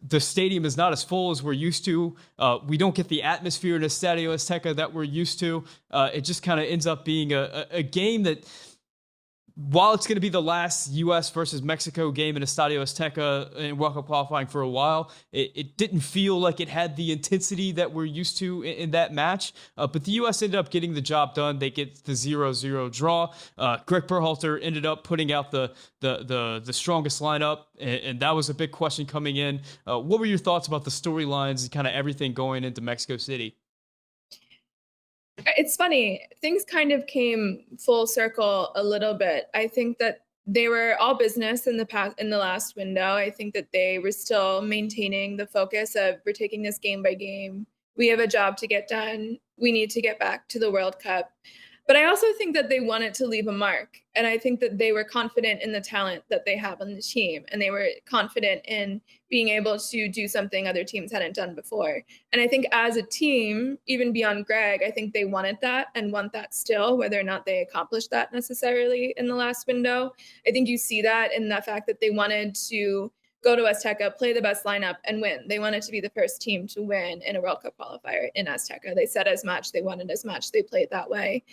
A: the stadium is not as full as we're used to. We don't get the atmosphere in Estadio Azteca that we're used to. It just kind of ends up being a game that, while it's going to be the last U.S. versus Mexico game in Estadio Azteca in World Cup qualifying for a while, it didn't feel like it had the intensity that we're used to in that match. But the U.S. ended up getting the job done. They get the 0-0 draw. Greg Berhalter ended up putting out the strongest lineup, and that was a big question coming in. What were your thoughts about the storylines and kind of everything going into Mexico City?
B: It's funny. Things kind of came full circle a little bit. I think that they were all business in the last window. I think that they were still maintaining the focus of, we're taking this game by game. We have a job to get done. We need to get back to the World Cup. But I also think that they wanted to leave a mark. And I think that they were confident in the talent that they have on the team. And they were confident in being able to do something other teams hadn't done before. And I think as a team, even beyond Gregg, I think they wanted that and want that still, whether or not they accomplished that necessarily in the last window. I think you see that in the fact that they wanted to go to Azteca, play the best lineup, and win. They wanted to be the first team to win in a World Cup qualifier in Azteca. They said as much. They wanted as much. They played that way.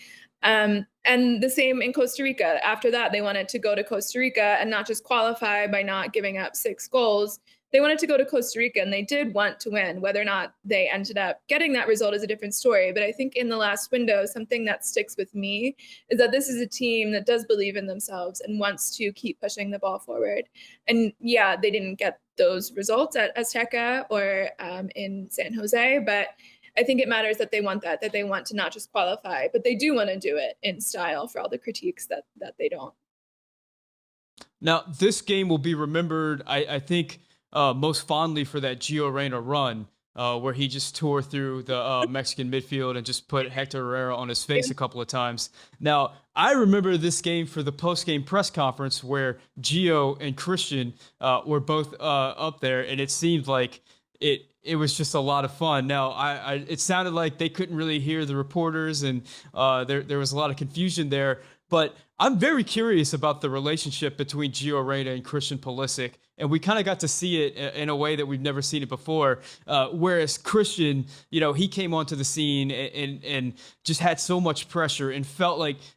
B: And the same in Costa Rica. After that, they wanted to go to Costa Rica and not just qualify by not giving up 6 goals. They wanted to go to Costa Rica, and they did want to win. Whether or not they ended up getting that result is a different story. But I think in the last window, something that sticks with me is that this is a team that does believe in themselves and wants to keep pushing the ball forward. And yeah, they didn't get those results at Azteca or in San Jose, but I think it matters that they want that they want to not just qualify, but they do want to do it in style, for all the critiques that they don't.
A: Now, this game will be remembered, I think, most fondly for that Gio Reyna run, where he just tore through the Mexican midfield and just put Hector Herrera on his face a couple of times. Now, I remember this game for the post-game press conference where Gio and Christian were both up there, and it seemed like it was just a lot of fun. Now, it sounded like they couldn't really hear the reporters, and there was a lot of confusion there. But I'm very curious about the relationship between Gio Reyna and Christian Pulisic, and we kind of got to see it in a way that we've never seen it before. Whereas Christian, he came onto the scene and just had so much pressure, and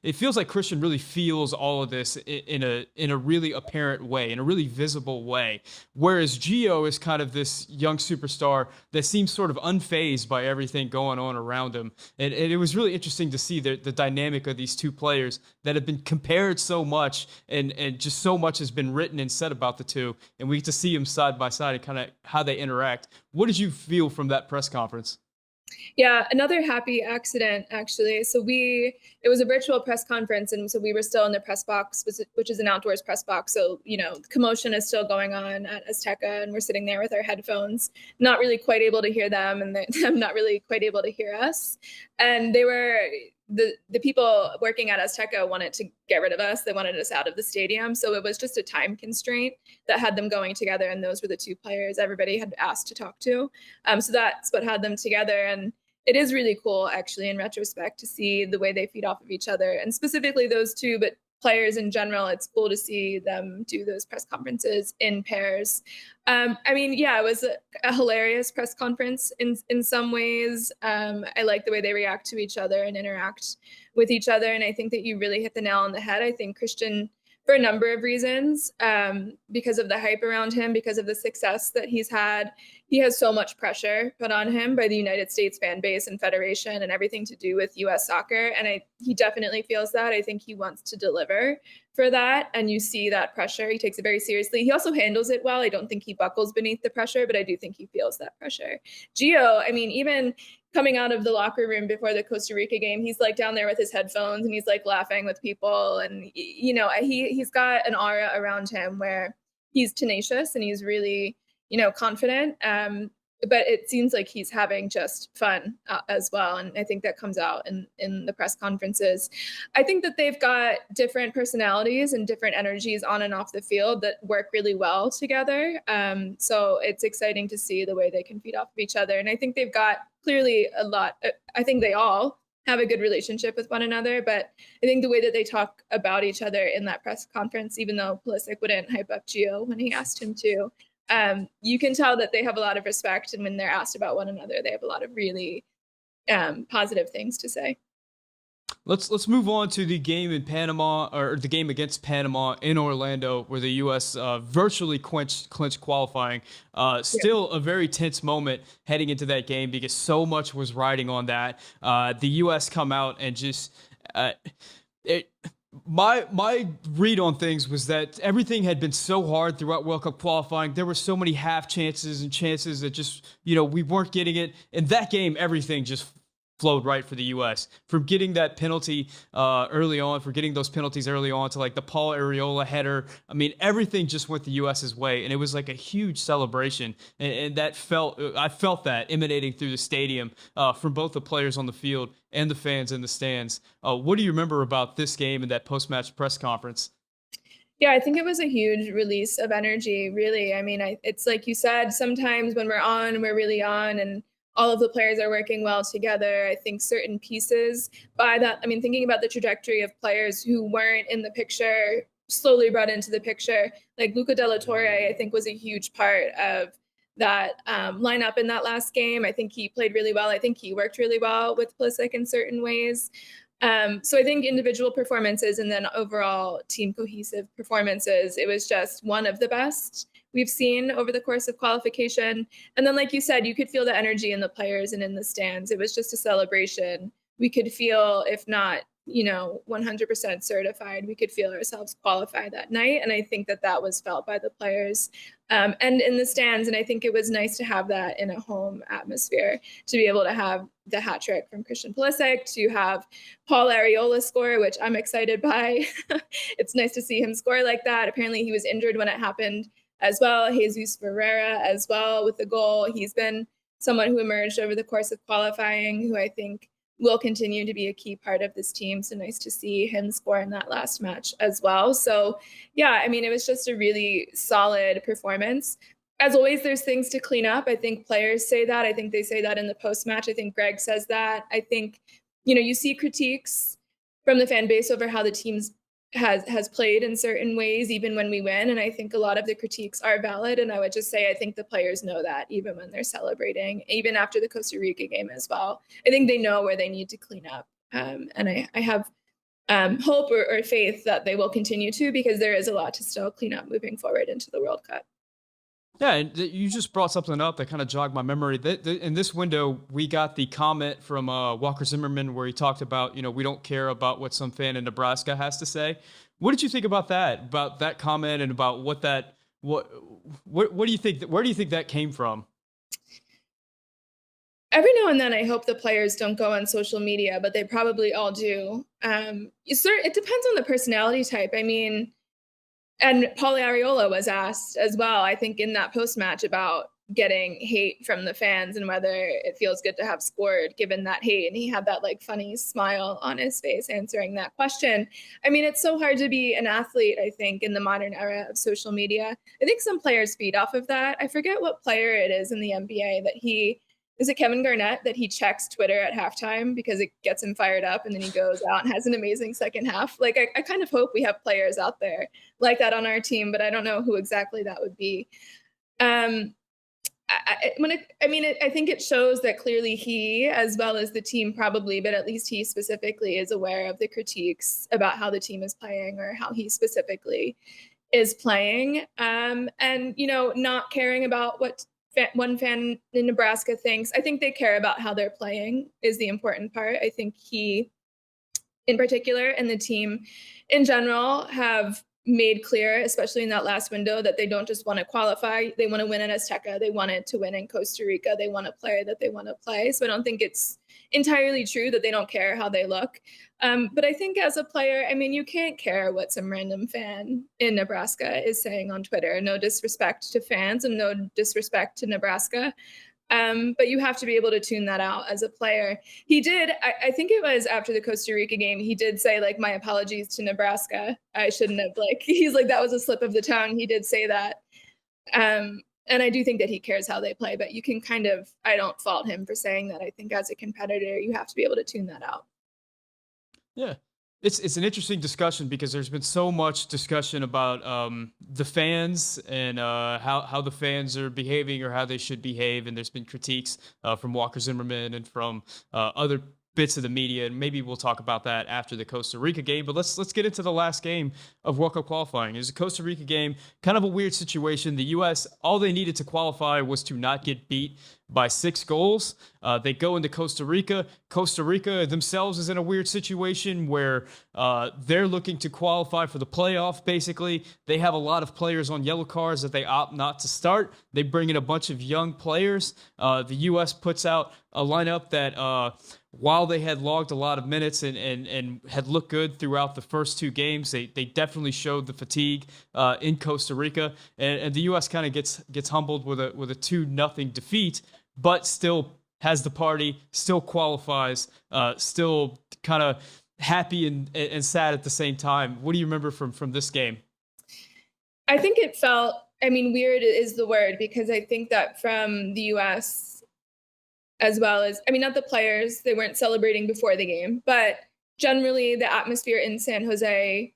A: it feels like Christian really feels all of this in a really apparent way, in a really visible way. Whereas Gio is kind of this young superstar that seems sort of unfazed by everything going on around him, and it was really interesting to see the dynamic of these two players that have been compared so much, and just so much has been written and said about the two, and we get to see them side by side and kind of how they interact. What did you feel from that press conference?
B: Yeah, another happy accident, actually. So it was a virtual press conference, and so we were still in the press box, which is an outdoors press box. So, commotion is still going on at Azteca, and we're sitting there with our headphones, not really quite able to hear them, and them not really quite able to hear us. And the people working at Azteca wanted to get rid of us. They wanted us out of the stadium. So it was just a time constraint that had them going together. And those were the two players everybody had asked to talk to. So that's what had them together. And it is really cool, actually, in retrospect, to see the way they feed off of each other, and specifically those two, but players in general, it's cool to see them do those press conferences in pairs. I mean, yeah, it was a hilarious press conference in some ways. I like the way they react to each other and interact with each other. And I think that you really hit the nail on the head. I think Christian, for a number of reasons, because of the hype around him, because of the success that he's had, he has so much pressure put on him by the United States fan base and federation and everything to do with US soccer. And he definitely feels that. I think he wants to deliver for that. And you see that pressure. He takes it very seriously. He also handles it well. I don't think he buckles beneath the pressure, but I do think he feels that pressure. Gio, I mean, even coming out of the locker room before the Costa Rica game, he's like down there with his headphones and he's like laughing with people. And, you know, he's got an aura around him where he's tenacious and he's really, you know, confident. But it seems like he's having just fun as well. And I think that comes out in the press conferences. I think that they've got different personalities and different energies on and off the field that work really well together. So it's exciting to see the way they can feed off of each other. And I think they've got clearly a lot. I think they all have a good relationship with one another, but I think the way that they talk about each other in that press conference, even though Pulisic wouldn't hype up Gio when he asked him to, you can tell that they have a lot of respect, and when they're asked about one another, they have a lot of really positive things to say.
A: Let's move on to the game in Panama, or the game against Panama in Orlando, where the U.S. Virtually clinched qualifying. Still a very tense moment heading into that game because so much was riding on that. The U.S. come out and just my read on things was that everything had been so hard throughout World Cup qualifying. There were so many half chances and chances that just, you know, we weren't getting it. In that game, everything just flowed right for the U.S. From getting that penalty early on, for getting those penalties early on, to like the Paul Areola header. I mean, everything just went the U.S.'s way, and it was like a huge celebration. And I felt that emanating through the stadium from both the players on the field and the fans in the stands. What do you remember about this game and that post-match press conference?
B: Yeah, I think it was a huge release of energy, really. I mean, it's like you said, sometimes when we're on, we're really on, and all of the players are working well together. I think certain pieces by that, I mean, thinking about the trajectory of players who weren't in the picture, slowly brought into the picture, like Luca de la Torre, I think was a huge part of that lineup in that last game. I think he played really well. I think he worked really well with Pulisic in certain ways. So I think individual performances and then overall team cohesive performances, it was just one of the best we've seen over the course of qualification. And then, like you said, you could feel the energy in the players and in the stands. It was just a celebration. We could feel, if not, 100% certified, we could feel ourselves qualified that night. And I think that that was felt by the players and in the stands. And I think it was nice to have that in a home atmosphere, to be able to have the hat trick from Christian Pulisic, to have Paul Areola score, which I'm excited by. It's nice to see him score like that. Apparently he was injured when it happened as well. Jesus Ferreira as well with the goal. He's been someone who emerged over the course of qualifying, who I think will continue to be a key part of this team. So nice to see him score in that last match as well. So yeah, I mean, it was just a really solid performance. As always, there's things to clean up. I think players say that. I think they say that in the post-match. I think Gregg says that. I think, you see critiques from the fan base over how the team's has played in certain ways, even when we win. And I think a lot of the critiques are valid. And I would just say, I think the players know that even when they're celebrating, even after the Costa Rica game as well. I think they know where they need to clean up. And I have hope or faith that they will continue to, because there is a lot to still clean up moving forward into the World Cup.
A: Yeah, and you just brought something up that kind of jogged my memory. In this window, we got the comment from Walker Zimmerman where he talked about, we don't care about what some fan in Nebraska has to say. What did you think about that comment, and about what do you think? Where do you think that came from?
B: Every now and then, I hope the players don't go on social media, but they probably all do. It depends on the personality type. I mean, and Paul Areola was asked as well, I think, in that post-match about getting hate from the fans and whether it feels good to have scored given that hate. And he had that like funny smile on his face answering that question. I mean, it's so hard to be an athlete, I think, in the modern era of social media. I think some players feed off of that. I forget what player it is in the NBA that he is it Kevin Garnett that he checks Twitter at halftime because it gets him fired up, and then he goes out and has an amazing second half. Like I kind of hope we have players out there like that on our team, but I don't know who exactly that would be. I think it shows that clearly he, as well as the team probably, but at least he specifically is aware of the critiques about how the team is playing or how he specifically is playing. And, not caring about what one fan in Nebraska thinks. I think they care about how they're playing is the important part. I think he, in particular, and the team in general have made clear, especially in that last window, that they don't just want to qualify. They want to win at Azteca. They wanted to win in Costa Rica. They want a player that they want to play. So I don't think it's entirely true that they don't care how they look. But I think as a player, you can't care what some random fan in Nebraska is saying on Twitter. No disrespect to fans and no disrespect to Nebraska. But you have to be able to tune that out as a player. He did, I think it was after the Costa Rica game, he did say, like, my apologies to Nebraska. I shouldn't have, he's like, that was a slip of the tongue. He did say that. And I do think that he cares how they play, but you can I don't fault him for saying that. I think as a competitor, you have to be able to tune that out.
A: Yeah. It's an interesting discussion because there's been so much discussion about the fans and how the fans are behaving or how they should behave, and there's been critiques from Walker Zimmerman and from other bits of the media, and maybe we'll talk about that after the Costa Rica game. But let's get into the last game of World Cup qualifying. It was a Costa Rica game, kind of a weird situation. The U.S., all they needed to qualify was to not get beat by 6 goals. They go into Costa Rica. Costa Rica themselves is in a weird situation where they're looking to qualify for the playoff, basically. They have a lot of players on yellow cards that they opt not to start. They bring in a bunch of young players. The U.S. puts out a lineup that while they had logged a lot of minutes and had looked good throughout the first 2 games, they definitely showed the fatigue in Costa Rica. And the U.S. kind of gets humbled with a 2-0 defeat, but still has the party, still qualifies, still kind of happy and sad at the same time. What do you remember from this game?
B: I think it felt, weird is the word, because I think that from the U.S., as well as, not the players, they weren't celebrating before the game, but generally the atmosphere in San Jose,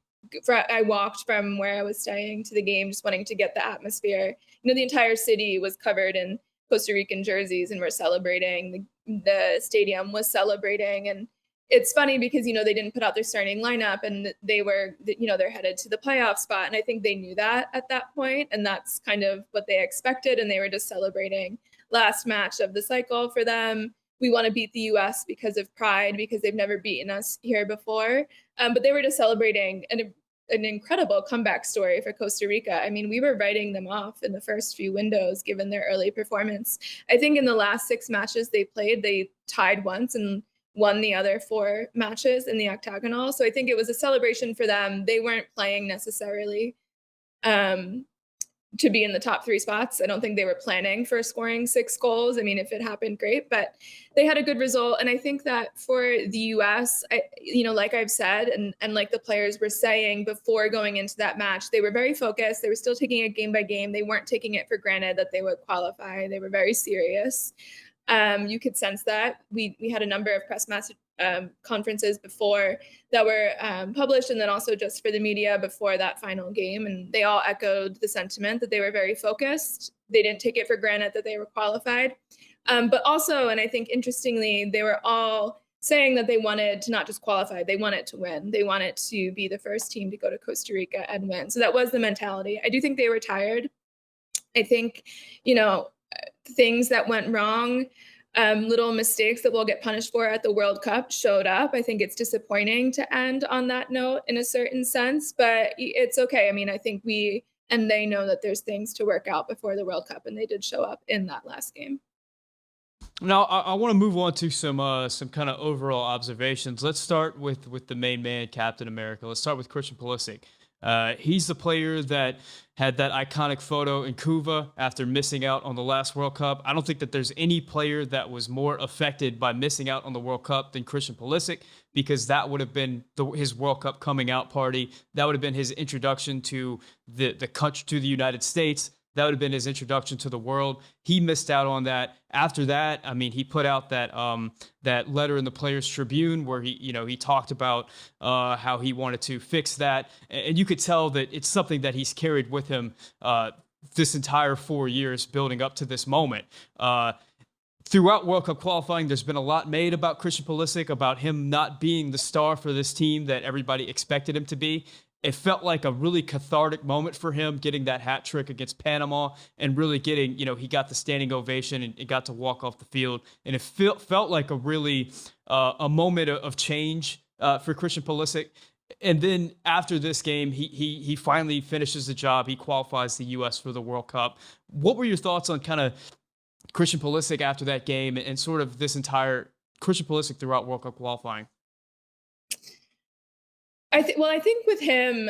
B: I walked from where I was staying to the game just wanting to get the atmosphere. The entire city was covered in Costa Rican jerseys and were celebrating. The stadium was celebrating. And it's funny because, they didn't put out their starting lineup, and they were, they're headed to the playoff spot. And I think they knew that at that point, and that's kind of what they expected. And they were just celebrating last match of the cycle for them. We want to beat the U.S. because of pride, because they've never beaten us here before. But they were just celebrating an incredible comeback story for Costa Rica. We were writing them off in the first few windows, given their early performance. I think in the last 6 matches they played, they tied once and won the other 4 matches in the octagonal. So I think it was a celebration for them. They weren't playing necessarily to be in the top 3 spots. I don't think they were planning for scoring 6 goals. If it happened, great, but they had a good result. And I think that for the U.S., like I've said, and like the players were saying before going into that match, they were very focused. They were still taking it game by game. They weren't taking it for granted that they would qualify. They were very serious. You could sense that. We had a number of press conferences before that were published, and then also just for the media before that final game. And they all echoed the sentiment that they were very focused. They didn't take it for granted that they were qualified. But also, and I think interestingly, they were all saying that they wanted to not just qualify, they wanted to win. They wanted to be the first team to go to Costa Rica and win. So that was the mentality. I do think they were tired. I think, things that went wrong, little mistakes that we'll get punished for at the World Cup showed up. I think it's disappointing to end on that note in a certain sense, but it's okay. I think we and they know that there's things to work out before the World Cup, and they did show up in that last game.
A: Now, I want to move on to some kind of overall observations. Let's start with the main man, Captain America. Let's start with Christian Pulisic. He's the player that had that iconic photo in Cuba after missing out on the last World Cup. I don't think that there's any player that was more affected by missing out on the World Cup than Christian Pulisic, because that would have been his World Cup coming out party. That would have been his introduction to the country, to the United States. That would have been his introduction to the world. He missed out on that. After that, I mean, he put out that letter in the Players Tribune where he talked about how he wanted to fix that, and you could tell that it's something that he's carried with him this entire 4 years building up to this moment. Throughout World Cup qualifying, there's been a lot made about Christian Pulisic, about him not being the star for this team that everybody expected him to be. It felt like a really cathartic moment for him getting that hat trick against Panama and really getting, he got the standing ovation and got to walk off the field. And it felt like a really a moment of change for Christian Pulisic. And then after this game, he finally finishes the job. He qualifies the U.S. for the World Cup. What were your thoughts on kind of Christian Pulisic after that game and sort of this entire Christian Pulisic throughout World Cup qualifying?
B: I think with him,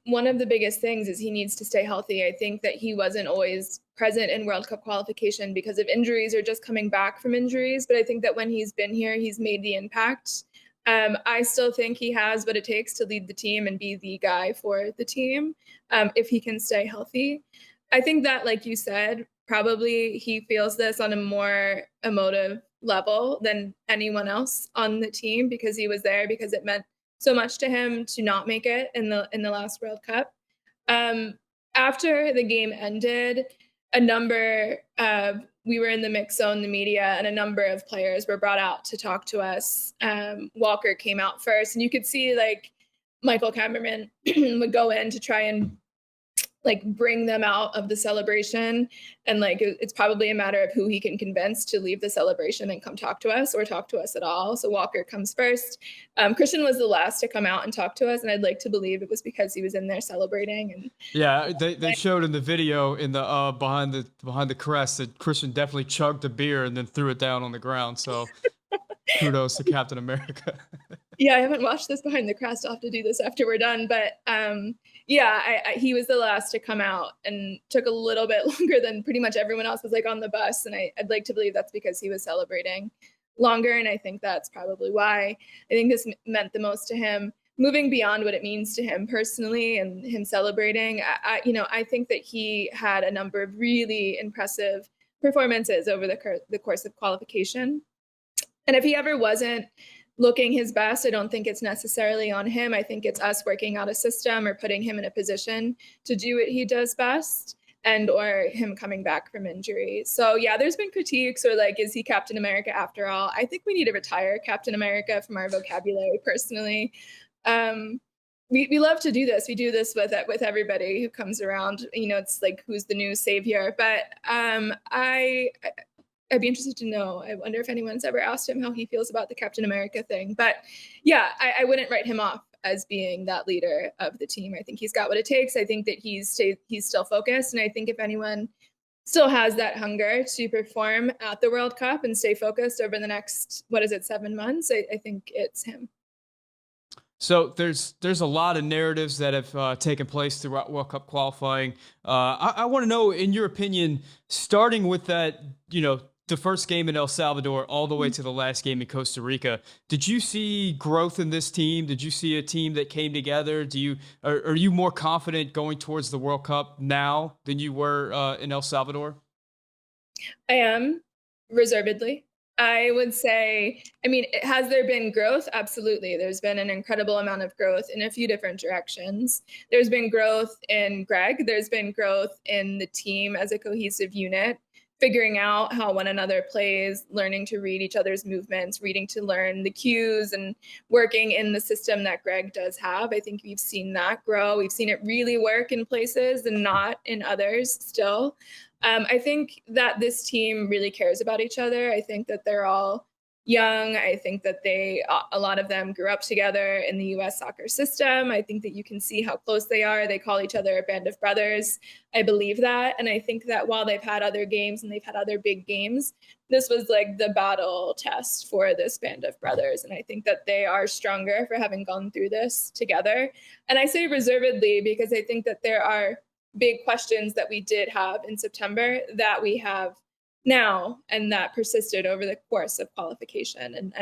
B: one of the biggest things is he needs to stay healthy. I think that he wasn't always present in World Cup qualification because of injuries or just coming back from injuries. But I think that when he's been here, he's made the impact. I still think he has what it takes to lead the team and be the guy for the team if he can stay healthy. I think that, like you said, probably he feels this on a more emotive level than anyone else on the team because he was there, because it meant so much to him to not make it in the last World Cup. After the game ended, we were in the mix zone, the media, and a number of players were brought out to talk to us. Walker came out first, and you could see like Michael Cameraman would go in to try and like bring them out of the celebration. And like, it's probably a matter of who he can convince to leave the celebration and come talk to us or talk to us at all. So Walker comes first. Christian was the last to come out and talk to us. And I'd like to believe it was because he was in there celebrating. And
A: yeah, they showed in the video in the behind the crest that Christian definitely chugged a beer and then threw it down on the ground. So kudos to Captain America.
B: Yeah, I haven't watched this behind the crest. I'll have to do this after we're done. But he was the last to come out and took a little bit longer than pretty much everyone else was like on the bus. And I'd like to believe that's because he was celebrating longer. And I think that's probably why. I think this meant the most to him. Moving beyond what it means to him personally and him celebrating, I think that he had a number of really impressive performances over the course of qualification. And if he ever wasn't looking his best, I don't think it's necessarily on him. I think it's us working out a system or putting him in a position to do what he does best, and or him coming back from injury. So yeah, there's been critiques or like, is he Captain America after all? I think we need to retire Captain America from our vocabulary personally. We love to do this. We do this with everybody who comes around. It's like, who's the new savior? But I'd be interested to know. I wonder if anyone's ever asked him how he feels about the Captain America thing. But yeah, I wouldn't write him off as being that leader of the team. I think he's got what it takes. I think that he's still focused. And I think if anyone still has that hunger to perform at the World Cup and stay focused over the next, 7 months, I think it's him.
A: So there's a lot of narratives that have taken place throughout World Cup qualifying. I want to know, in your opinion, starting with that, the first game in El Salvador all the way to the last game in Costa Rica, did you see growth in this team? Did you see a team that came together? Are you more confident going towards the World Cup now than you were in El Salvador?
B: I am, reservedly. I would say, has there been growth? Absolutely. There's been an incredible amount of growth in a few different directions. There's been growth in Gregg. There's been growth in the team as a cohesive unit, figuring out how one another plays, learning to read each other's movements, reading to learn the cues, and working in the system that Gregg does have. I think we've seen that grow. We've seen it really work in places and not in others still. I think that this team really cares about each other. I think that they're all young. I think that a lot of them grew up together in the U.S. soccer system. I think that you can see how close they are. They call each other a band of brothers. I believe that. And I think that while they've had other games and they've had other big games, this was like the battle test for this band of brothers. And I think that they are stronger for having gone through this together. And I say reservedly because I think that there are big questions that we did have in September that we have now and that persisted over the course of qualification. And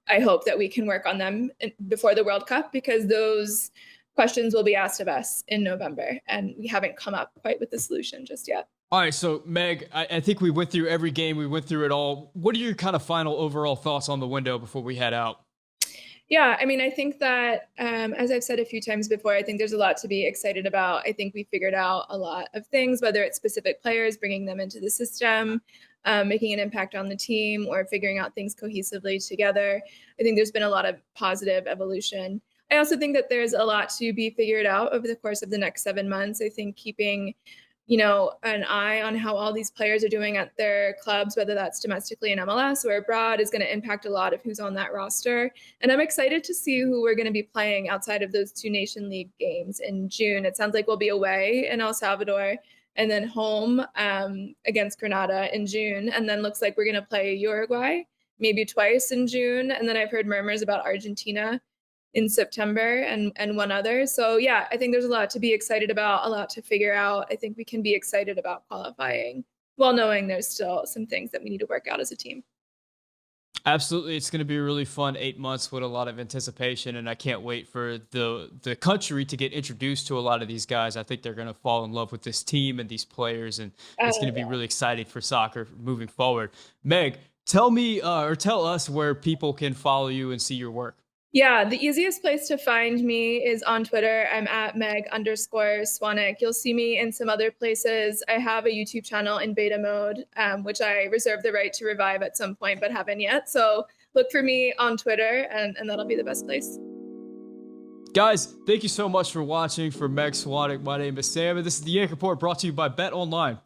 B: I hope that we can work on them before the World Cup, because those questions will be asked of us in November, and we haven't come up quite with the solution just yet.
A: All right, so Meg, I think we went through every game. We went through it all. What are your kind of final overall thoughts on the window before we head out?
B: Yeah, I mean, I think that, as I've said a few times before, I think there's a lot to be excited about. I think we figured out a lot of things, whether it's specific players, bringing them into the system, making an impact on the team, or figuring out things cohesively together. I think there's been a lot of positive evolution. I also think that there's a lot to be figured out over the course of the next 7 months. I think keeping an eye on how all these players are doing at their clubs, whether that's domestically in MLS or abroad, is going to impact a lot of who's on that roster. And I'm excited to see who we're going to be playing outside of those 2 Nation League games in June. It sounds like we'll be away in El Salvador and then home against Granada in June. And then looks like we're going to play Uruguay maybe twice in June. And then I've heard murmurs about Argentina in September and one other. So yeah, I think there's a lot to be excited about, a lot to figure out. I think we can be excited about qualifying while knowing there's still some things that we need to work out as a team.
A: Absolutely. It's going to be a really fun 8 months with a lot of anticipation, and I can't wait for the country to get introduced to a lot of these guys. I think they're going to fall in love with this team and these players, and it's going to be really exciting for soccer moving forward. Meg, tell me or tell us where people can follow you and see your work.
B: Yeah, the easiest place to find me is on Twitter. I'm at Meg_Swanick. You'll see me in some other places. I have a YouTube channel in beta mode, which I reserve the right to revive at some point, but haven't yet. So look for me on Twitter, and that'll be the best place.
A: Guys, thank you so much for watching. For Meg Swanick, my name is Sam, and this is the Yank Report brought to you by Bet Online.